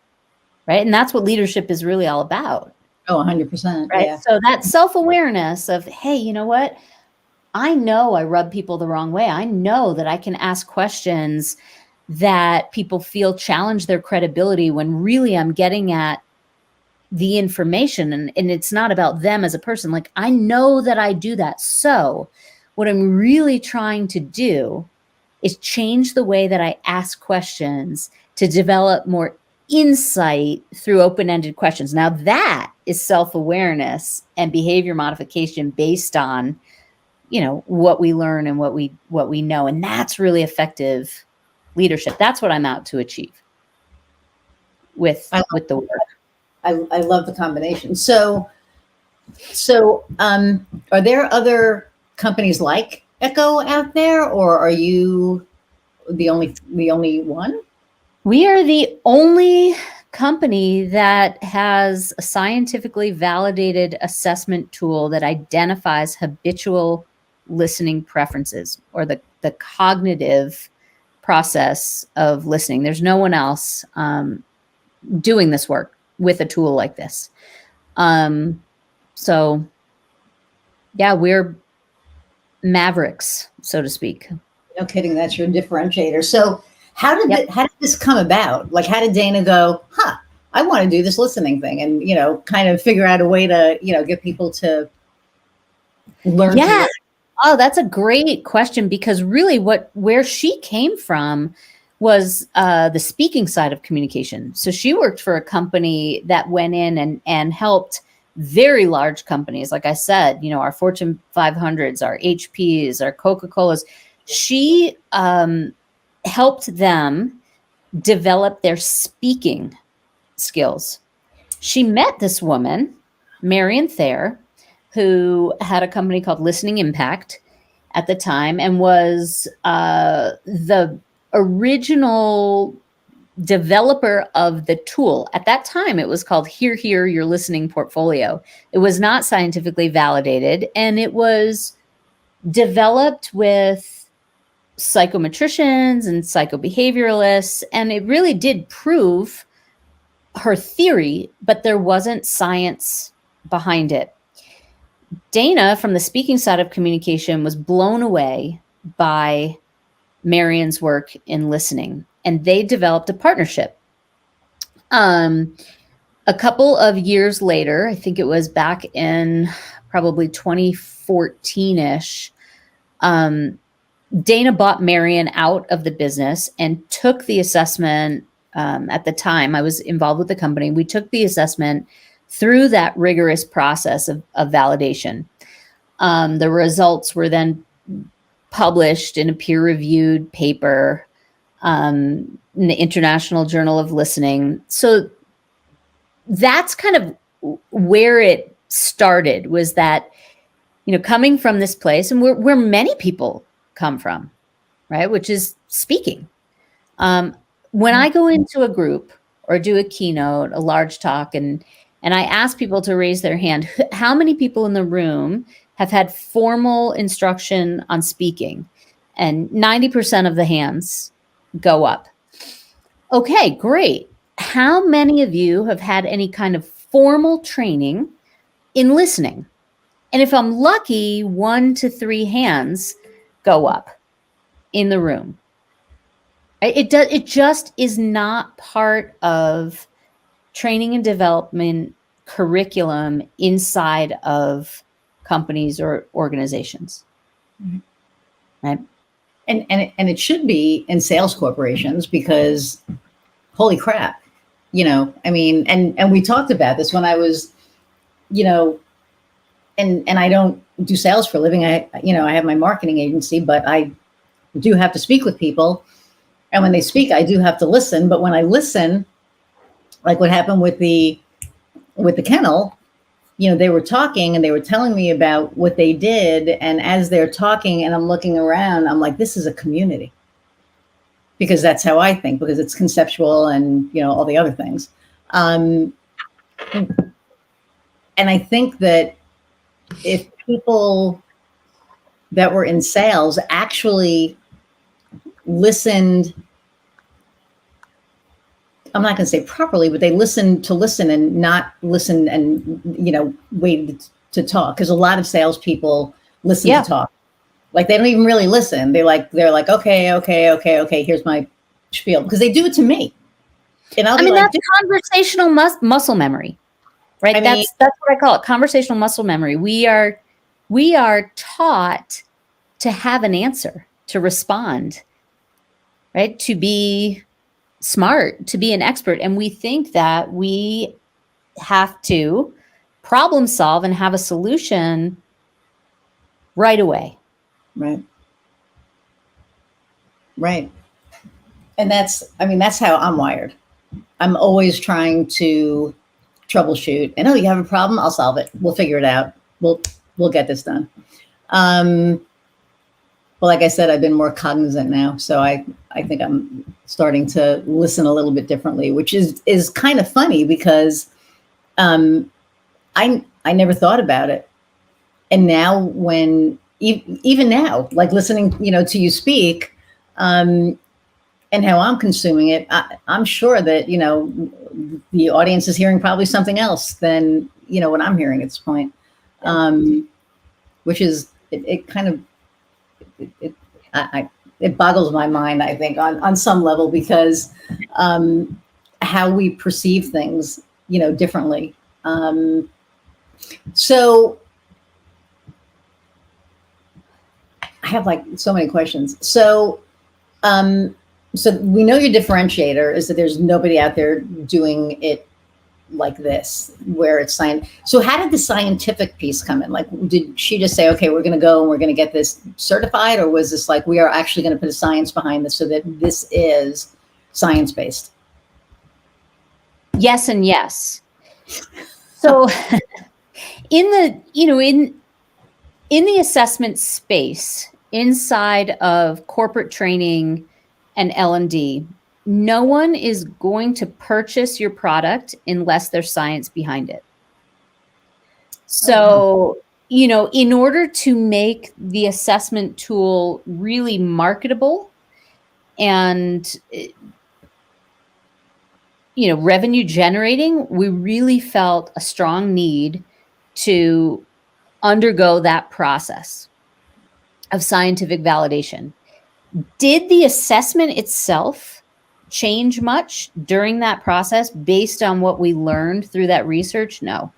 Right. And that's what leadership is really all about. Oh, 100%. Right. Yeah. So that self-awareness of, hey, you know what? I know I rub people the wrong way. I know that I can ask questions that people feel challenge their credibility when really I'm getting at the information and it's not about them as a person. Like, I know that I do that. So what I'm really trying to do is change the way that I ask questions to develop more insight through open-ended questions. Now that is self-awareness and behavior modification based on, you know, what we learn and what we know. And that's really effective leadership. That's what I'm out to achieve with the work. I love the combination. So are there other companies like Echo out there, or are you the only one? We are the only company that has a scientifically validated assessment tool that identifies habitual listening preferences, or the cognitive process of listening. There's no one else doing this work with a tool like this. So yeah, we're mavericks, so to speak. No kidding. That's your differentiator. So how did this come about? Like, how did Dana go, I want to do this listening thing, and, kind of figure out a way to, get people to learn to listen? Oh, that's a great question, because really where she came from was the speaking side of communication. So she worked for a company that went in and helped very large companies. Like I said, our Fortune 500s, our HPs, our Coca-Colas. She helped them develop their speaking skills. She met this woman, Marion Thayer, who had a company called Listening Impact at the time, and was the original developer of the tool. At that time, it was called Hear Your Listening Portfolio. It was not scientifically validated, and it was developed with psychometricians and psychobehavioralists, and it really did prove her theory, but there wasn't science behind it. Dana, from the speaking side of communication, was blown away by Marion's work in listening, and they developed a partnership. A couple of years later, I think it was back in probably 2014-ish, Dana bought Marion out of the business and took the assessment. At the time, I was involved with the company. We took the assessment through that rigorous process of validation. The results were then published in a peer-reviewed paper in the International Journal of Listening. So that's kind of where it started, was that, coming from this place, and where many people come from, right, which is speaking. When I go into a group or do a keynote, a large talk, and I ask people to raise their hand, how many people in the room have had formal instruction on speaking? And 90% of the hands go up. Okay, great. How many of you have had any kind of formal training in listening? And if I'm lucky, 1 to 3 hands go up in the room. It just is not part of training and development curriculum inside of companies or organizations. Mm-hmm. Right? And it should be in sales corporations, because holy crap, and we talked about this when I was, and I don't do sales for a living. I have my marketing agency, but I do have to speak with people. And when they speak, I do have to listen. But when I listen, like what happened with the kennel, they were talking and they were telling me about what they did. And as they're talking and I'm looking around, I'm like, this is a community. Because that's how I think, because it's conceptual and, all the other things. And I think that if people that were in sales actually listened, I'm not going to say properly, but they listened to listen and not listen and, waited to talk. Because a lot of salespeople listen to talk. Like, they don't even really listen. They're like, okay, here's my spiel. Because they do it to me. And that's conversational muscle memory, right? That's what I call it, conversational muscle memory. We are taught to have an answer, to respond, right? To be smart, to be an expert. And we think that we have to problem solve and have a solution right away. Right. And that's how I'm wired. I'm always trying to troubleshoot. And, you have a problem? I'll solve it. We'll figure it out. We'll get this done. Well, like I said, I've been more cognizant now. So I think I'm starting to listen a little bit differently, which is kind of funny, because I never thought about it. And now even now, like listening, to you speak, and how I'm consuming it, I'm sure that, the audience is hearing probably something else than, what I'm hearing at this point. Which is, it kind of, it boggles my mind, I think, on some level, because how we perceive things, differently. So I have like so many questions. So we know your differentiator is that there's nobody out there doing it like this, where it's science. So how did the scientific piece come in? Like, did she just say, okay, we're going to go and we're going to get this certified? Or was this like, we are actually going to put a science behind this so that this is science-based? Yes and yes. So in the assessment space, inside of corporate training and L&D, no one is going to purchase your product unless there's science behind it. So, in order to make the assessment tool really marketable and, revenue generating, we really felt a strong need to undergo that process of scientific validation. Did the assessment itself change much during that process based on what we learned through that research? No.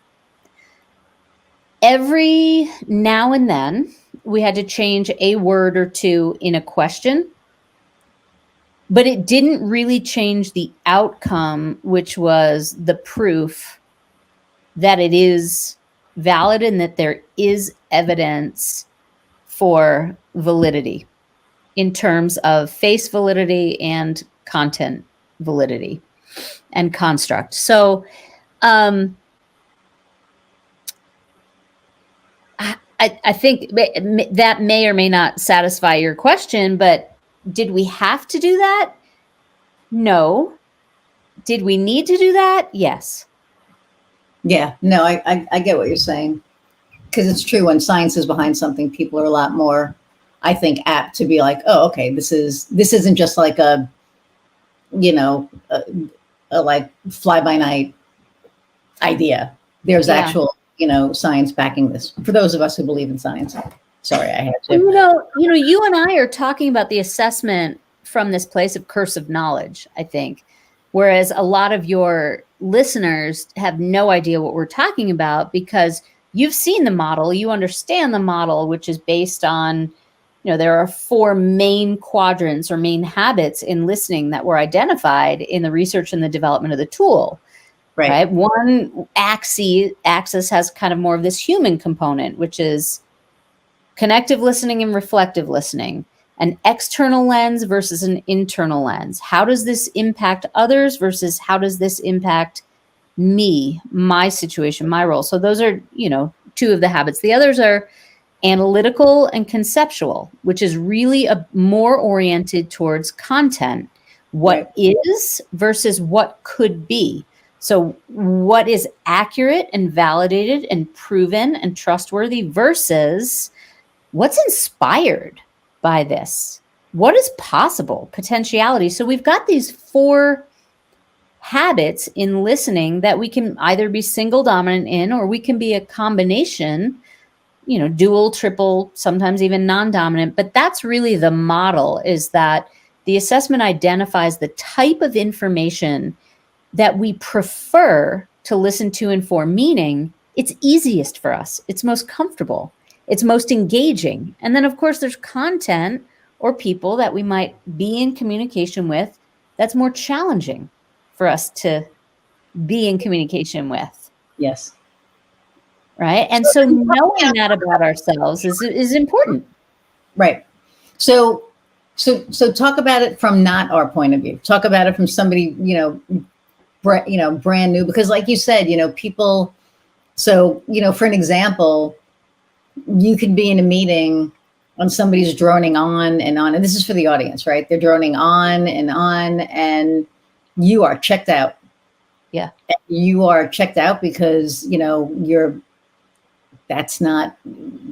Every now and then, we had to change a word or two in a question, but it didn't really change the outcome, which was the proof that it is valid and that there is evidence for validity in terms of face validity and content validity and construct. So I think that may or may not satisfy your question, but did we have to do that? No. Did we need to do that? Yes. Yeah, no, I get what you're saying. Because it's true, when science is behind something, people are a lot more, I think, apt to be like, oh, okay, this isn't just like a like fly by night idea. There's actual, science backing this. For those of us who believe in science. Sorry, I had to. You and I are talking about the assessment from this place of curse of knowledge, I think. Whereas a lot of your listeners have no idea what we're talking about, because you've seen the model, you understand the model, which is based on, there are 4 main quadrants or main habits in listening that were identified in the research and the development of the tool. Right? One axis has kind of more of this human component, which is connective listening and reflective listening, an external lens versus an internal lens. How does this impact others versus how does this impact me, my situation, my role? So those are, 2 of the habits. The others are analytical and conceptual, which is really more oriented towards content. What is versus what could be. So what is accurate and validated and proven and trustworthy versus what's inspired by this? What is possible? Potentiality. So we've got these 4 habits in listening that we can either be single dominant in, or we can be a combination, dual, triple, sometimes even non-dominant. But that's really the model, is that the assessment identifies the type of information that we prefer to listen to and for, meaning it's easiest for us. It's most comfortable. It's most engaging. And then, of course, there's content or people that we might be in communication with that's more challenging for us to be in communication with. Yes. Right. And so knowing that about ourselves is important. Right. So talk about it from not our point of view. Talk about it from somebody, brand new, because like you said, people, so, for an example, you could be in a meeting and somebody's droning on, and this is for the audience, right? They're droning on, and you are checked out. Yeah. You are checked out because, that's not,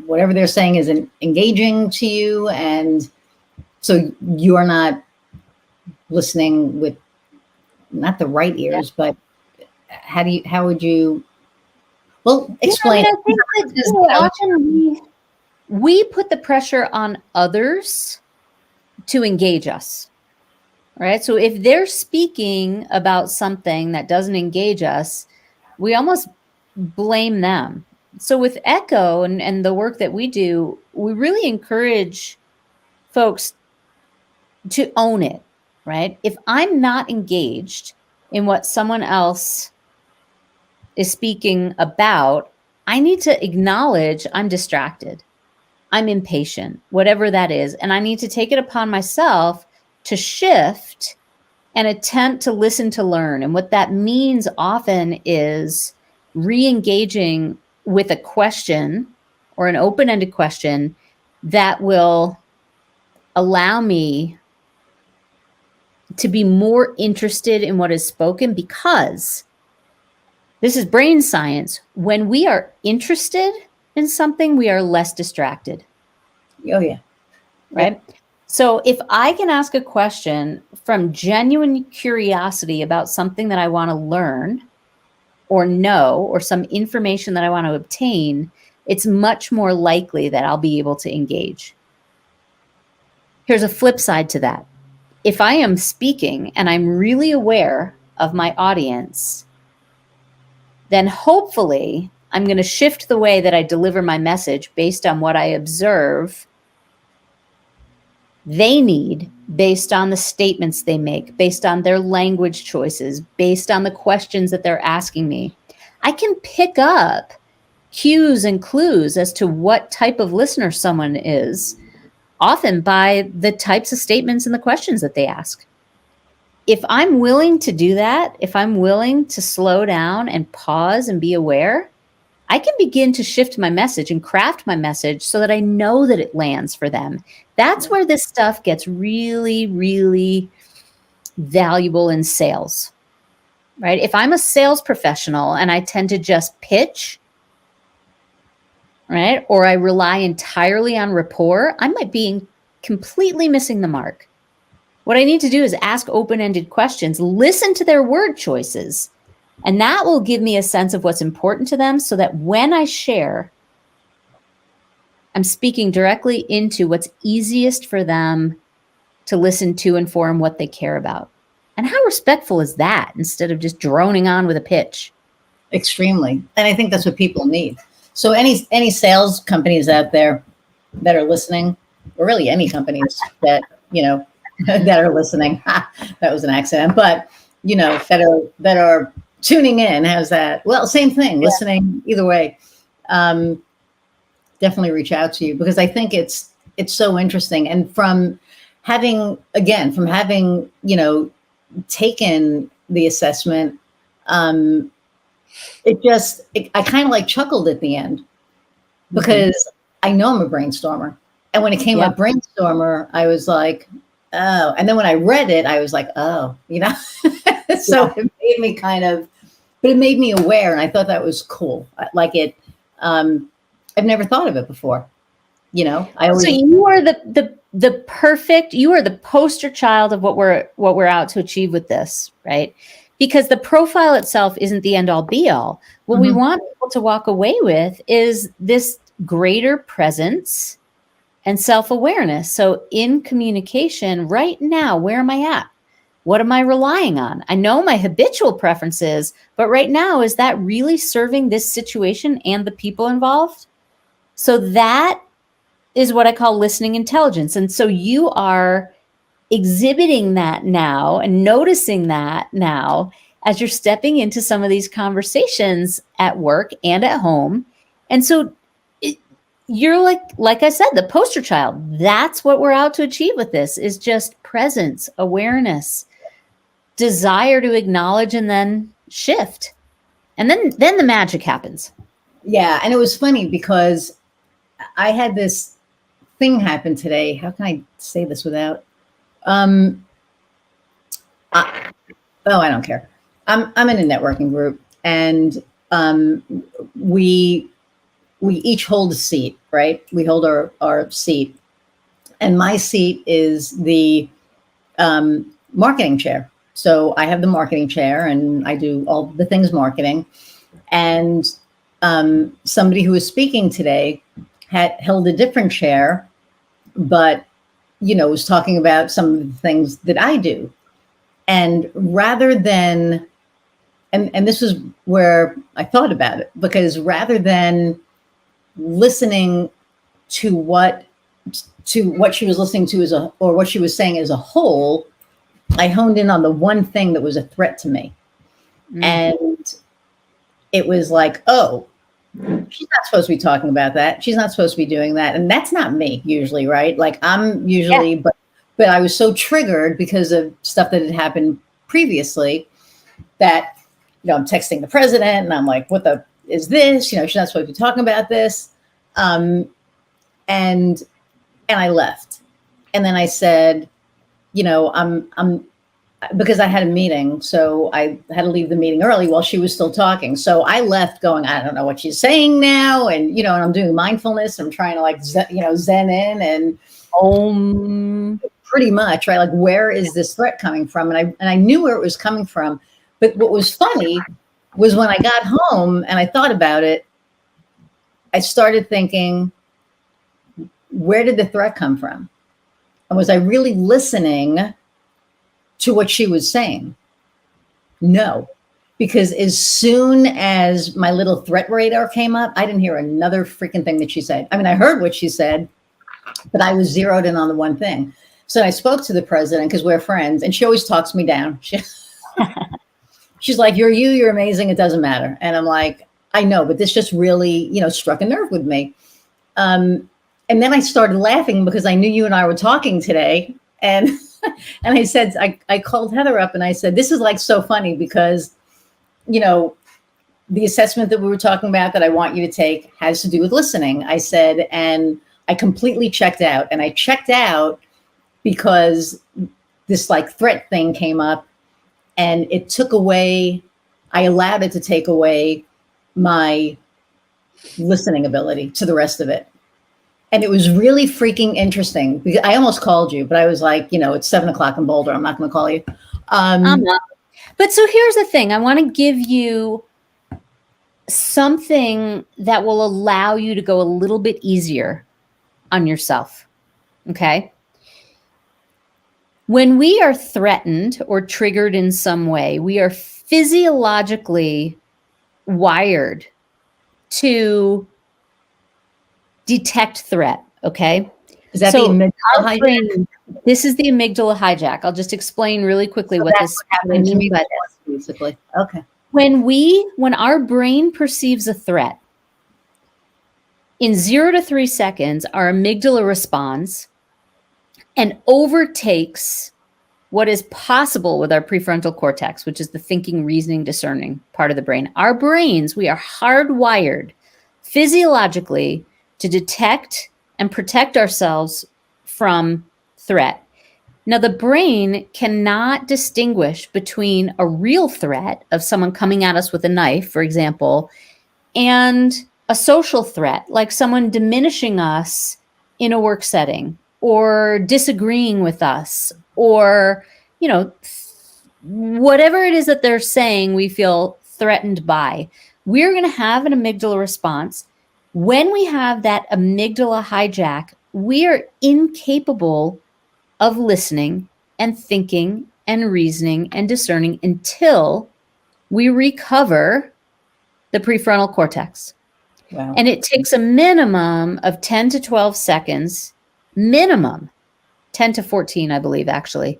whatever they're saying isn't engaging to you. And so you are not listening with not the right ears, but how would you, well, explain. I think that often we put the pressure on others to engage us, right? So if they're speaking about something that doesn't engage us, we almost blame them. So with Echo and the work that we do, we really encourage folks to own it, right? If I'm not engaged in what someone else is speaking about, I need to acknowledge I'm distracted, I'm impatient, whatever that is. And I need to take it upon myself to shift and attempt to listen to learn. And what that means often is re-engaging with a question or an open-ended question that will allow me to be more interested in what is spoken, because this is brain science. When we are interested in something, we are less distracted. Oh, yeah. Right? Yeah. So if I can ask a question from genuine curiosity about something that I want to learn or know, or some information that I want to obtain, it's much more likely that I'll be able to engage. Here's a flip side to that. If I am speaking and I'm really aware of my audience, then hopefully I'm going to shift the way that I deliver my message based on what I observe they need, based on the statements they make, based on their language choices, based on the questions that they're asking me. I can pick up cues and clues as to what type of listener someone is, often by the types of statements and the questions that they ask. If I'm willing to do that, if I'm willing to slow down and pause and be aware, I can begin to shift my message and craft my message so that I know that it lands for them. That's where this stuff gets really, really valuable in sales, right? If I'm a sales professional and I tend to just pitch, right, or I rely entirely on rapport, I might be completely missing the mark. What I need to do is ask open-ended questions, listen to their word choices, and that will give me a sense of what's important to them, so that when I share, I'm speaking directly into what's easiest for them to listen to and for, and what they care about. And how respectful is that, instead of just droning on with a pitch? Extremely. And I think that's what people need. So any sales companies out there that are listening, or really any companies that, that are listening, that was an accident, but, that are tuning in, how's that? Well, same thing, listening, either way. Definitely reach out to you, because I think it's so interesting. And from having, taken the assessment, I kind of like chuckled at the end, because I know I'm a brainstormer. And when it came up brainstormer, I was like, oh. And then when I read it, I was like, oh, so it made me but it made me aware. And I thought that was cool. Like it, I've never thought of it before. So you are the perfect, you are the poster child of what we're out to achieve with this, right? Because the profile itself isn't the end all be all. What we want people to walk away with is this greater presence and self-awareness. So in communication right now, where am I at? What am I relying on? I know my habitual preferences, but right now, is that really serving this situation and the people involved? So that is what I call listening intelligence. And so you are exhibiting that now and noticing that now as you're stepping into some of these conversations at work and at home. And so you're like I said, the poster child. That's what we're out to achieve with this, is just presence, awareness, desire to acknowledge, and then shift. And then the magic happens. Yeah. And it was funny because I had this thing happen today. How can I say this without, I don't care. I'm in a networking group, and we each hold a seat, right? We hold our seat, and my seat is the marketing chair. So I have the marketing chair, and I do all the things marketing. And somebody who was speaking today had held a different chair, but was talking about some of the things that I do. And rather than, and this is where I thought about it, because rather than listening to what she was listening to or what she was saying as a whole, I honed in on the one thing that was a threat to me. And it was like, oh, she's not supposed to be talking about that. She's not supposed to be doing that. And that's not me usually, right? Like I'm usually, but I was so triggered because of stuff that had happened previously that, I'm texting the president and I'm like, what the is this? She's not supposed to be talking about this. And I left. And then I said, I'm because I had a meeting, so I had to leave the meeting early while she was still talking. So I left going, I don't know what she's saying now. And, and I'm doing mindfulness. I'm trying to like, zen in and pretty much, right? Like, where is this threat coming from? And I knew where it was coming from. But what was funny was when I got home and I thought about it, I started thinking, where did the threat come from? And was I really listening to what she was saying? No, because as soon as my little threat radar came up, I didn't hear another freaking thing that she said. I mean, I heard what she said, but I was zeroed in on the one thing. So I spoke to the president because we're friends, and she always talks me down. She's like, you're amazing. It doesn't matter. And I'm like, I know, but this just really, struck a nerve with me. And then I started laughing because I knew you and I were talking today. And and I said, I called Heather up and I said, this is like so funny because, the assessment that we were talking about that I want you to take has to do with listening. I said, and I completely checked out. And I checked out because this like threat thing came up and it took away, I allowed it to take away my listening ability to the rest of it. And it was really freaking interesting because I almost called you, but I was like, it's 7:00 in Boulder. I'm not going to call you. But so here's the thing. I want to give you something that will allow you to go a little bit easier on yourself. Okay. When we are threatened or triggered in some way, we are physiologically wired to detect threat. Okay. Is that so the amygdala hijack? This is the amygdala hijack. I'll just explain really quickly what this happens means by this. Basically. Okay. When our brain perceives a threat, in 0 to 3 seconds, our amygdala responds and overtakes what is possible with our prefrontal cortex, which is the thinking, reasoning, discerning part of the brain. Our brains, we are hardwired physiologically to detect and protect ourselves from threat. Now, the brain cannot distinguish between a real threat of someone coming at us with a knife, for example, and a social threat, like someone diminishing us in a work setting or disagreeing with us or, whatever it is that they're saying we feel threatened by. We're going to have an amygdala response. When we have that amygdala hijack, we are incapable of listening and thinking and reasoning and discerning until we recover the prefrontal cortex. Wow. And it takes a minimum of 10 to 12 seconds, minimum 10 to 14, I believe, actually,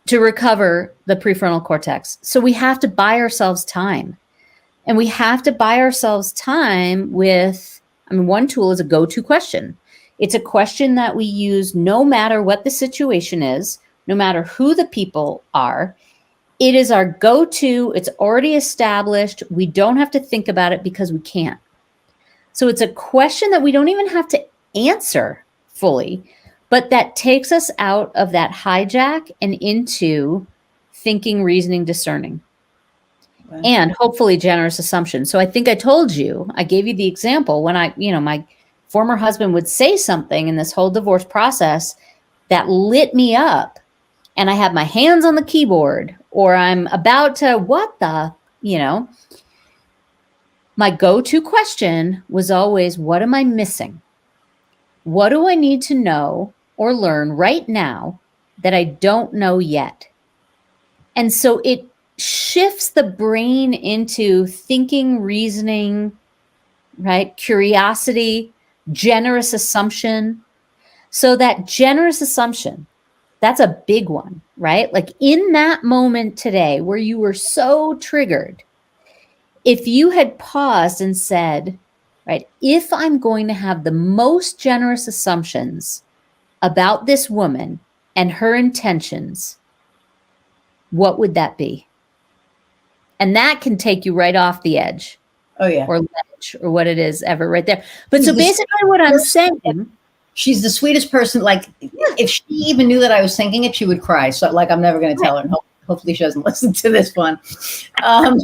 to recover the prefrontal cortex. So we have to buy ourselves time. And we have to buy ourselves time with, one tool is a go-to question. It's a question that we use no matter what the situation is, no matter who the people are. It is our go-to. It's already established. We don't have to think about it because we can't. So it's a question that we don't even have to answer fully, but that takes us out of that hijack and into thinking, reasoning, discerning. And hopefully generous assumption. So I think I told you, I gave you the example when my former husband would say something in this whole divorce process that lit me up and I had my hands on the keyboard or I'm about to, my go-to question was always, what am I missing? What do I need to know or learn right now that I don't know yet? And so it shifts the brain into thinking, reasoning, right? Curiosity, generous assumption. So that generous assumption, that's a big one, right? Like in that moment today where you were so triggered, if you had paused and said, right, if I'm going to have the most generous assumptions about this woman and her intentions, what would that be? And that can take you right off the edge. Oh yeah. Or ledge or what it is ever right there. But She's so basically what I'm saying, she's the sweetest person. Like if she even knew that I was thinking it, she would cry. So like, I'm never going to tell her. And hopefully she doesn't listen to this one. And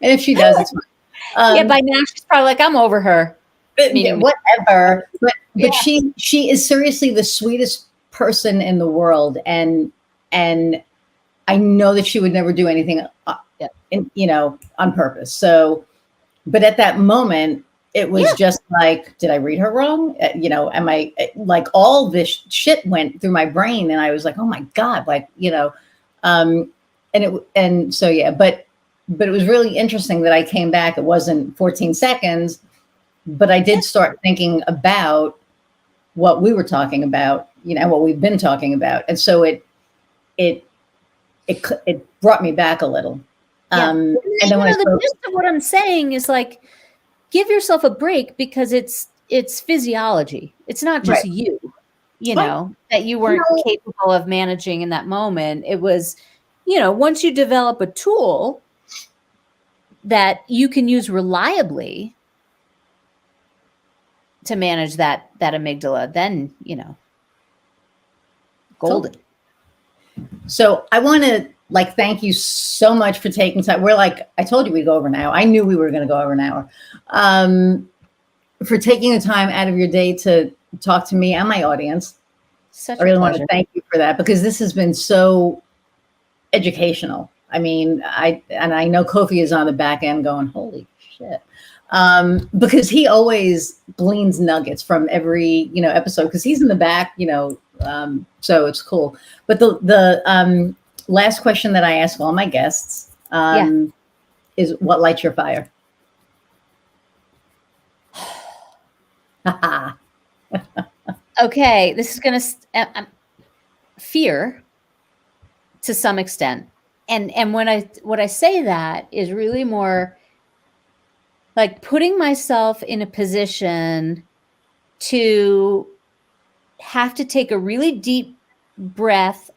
if she does, it's fine. Yeah, by now she's probably like, I'm over her. Whatever. But she is seriously the sweetest person in the world. And I know that she would never do anything, on purpose. So, but at that moment, it was just like, did I read her wrong? Am I like all this shit went through my brain and I was like, oh my God, but it was really interesting that I came back. It wasn't 14 seconds, but I did start thinking about what we were talking about, what we've been talking about. And so it brought me back a little. And then when the gist of what I'm saying is like, give yourself a break because it's physiology. It's not just you that you weren't capable of managing in that moment. It was, once you develop a tool that you can use reliably to manage that amygdala, then, golden. So I want to thank you so much for taking time. We're I told you we'd go over an hour. I knew we were going to go over an hour. For taking the time out of your day to talk to me and my audience. Such I really want to thank you for that because this has been so educational. I mean, I know Kofi is on the back end going, holy shit. Because he always gleans nuggets from every, episode because he's in the back, so it's cool. But the last question that I ask all my guests is what lights your fire? Okay, this is going to fear to some extent. And when I say that is really more like putting myself in a position to have to take a really deep breath,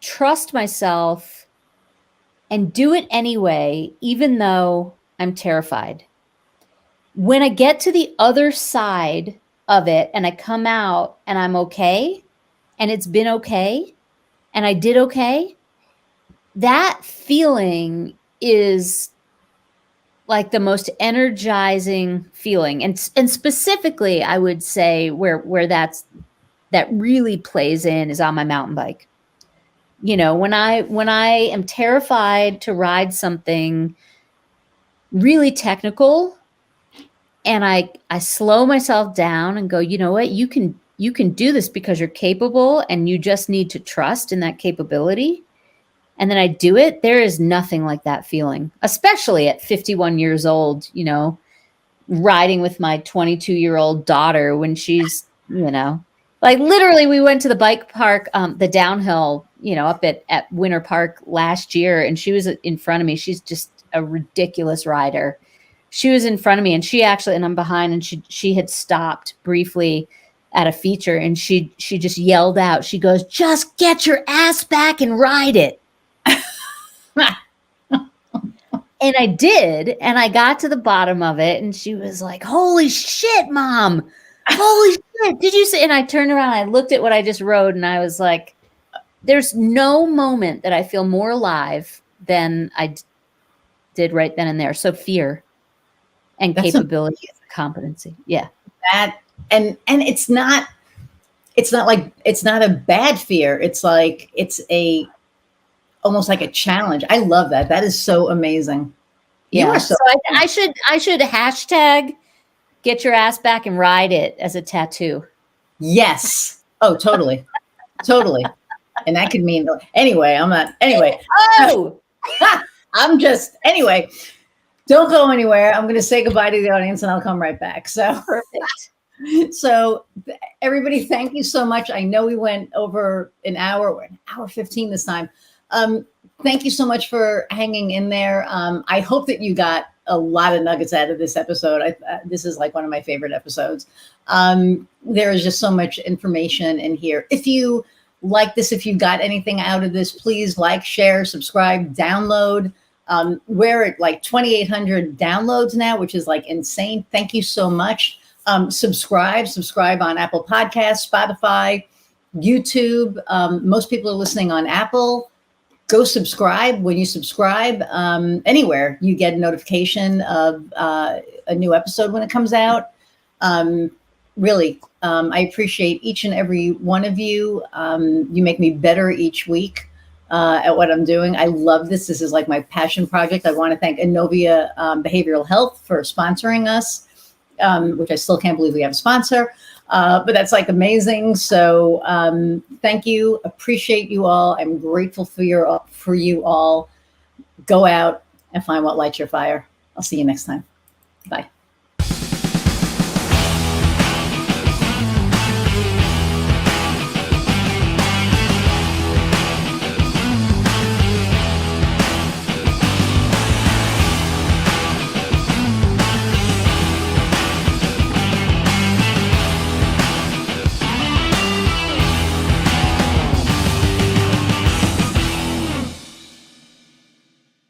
trust myself, and do it anyway, even though I'm terrified. When I get to the other side of it and I come out and I'm okay, and it's been okay, and I did okay, that feeling is like the most energizing feeling. And specifically, I would say where that really plays in is on my mountain bike. When I am terrified to ride something really technical and I slow myself down and go, you know what, you can do this because you're capable and you just need to trust in that capability. And then I do it. There is nothing like that feeling, especially at 51 years old, riding with my 22-year-old daughter when she's, literally we went to the bike park, the downhill, up at Winter Park last year. And she was in front of me. She's just a ridiculous rider. She was in front of me and and I'm behind, and she had stopped briefly at a feature and she just yelled out, she goes, just get your ass back and ride it. And I did, and I got to the bottom of it, and she was like, holy shit, Mom. Holy shit. Did you see? And I turned around, and I looked at what I just rode, and I was like, there's no moment that I feel more alive than I did right then and there. So fear and capability and competency. Yeah. That and it's not a bad fear. It's like almost like a challenge. I love that. That is so amazing. Yeah. You are so I should hashtag get your ass back and ride it as a tattoo. Yes. Oh, totally. Totally. And that could mean, anyway, I'm not, anyway. Oh, I'm just, anyway, don't go anywhere. I'm going to say goodbye to the audience and I'll come right back. So, perfect. everybody, thank you so much. I know we went over an hour, we're an hour 15 this time. Thank you so much for hanging in there. I hope that you got a lot of nuggets out of this episode. This is like one of my favorite episodes. There is just so much information in here. If you like this, if you got anything out of this, please like, share, subscribe, download. We're at like 2,800 downloads now, which is like insane. Thank you so much. Subscribe on Apple Podcasts, Spotify, YouTube. Most people are listening on Apple. Go subscribe. When you subscribe, anywhere, you get a notification of a new episode when it comes out. Really, I appreciate each and every one of you. You make me better each week at what I'm doing. I love this. This is like my passion project. I want to thank Innovia Behavioral Health for sponsoring us, which I still can't believe we have a sponsor. But that's like amazing. So thank you. Appreciate you all. I'm grateful for you all. Go out and find what lights your fire. I'll see you next time. Bye.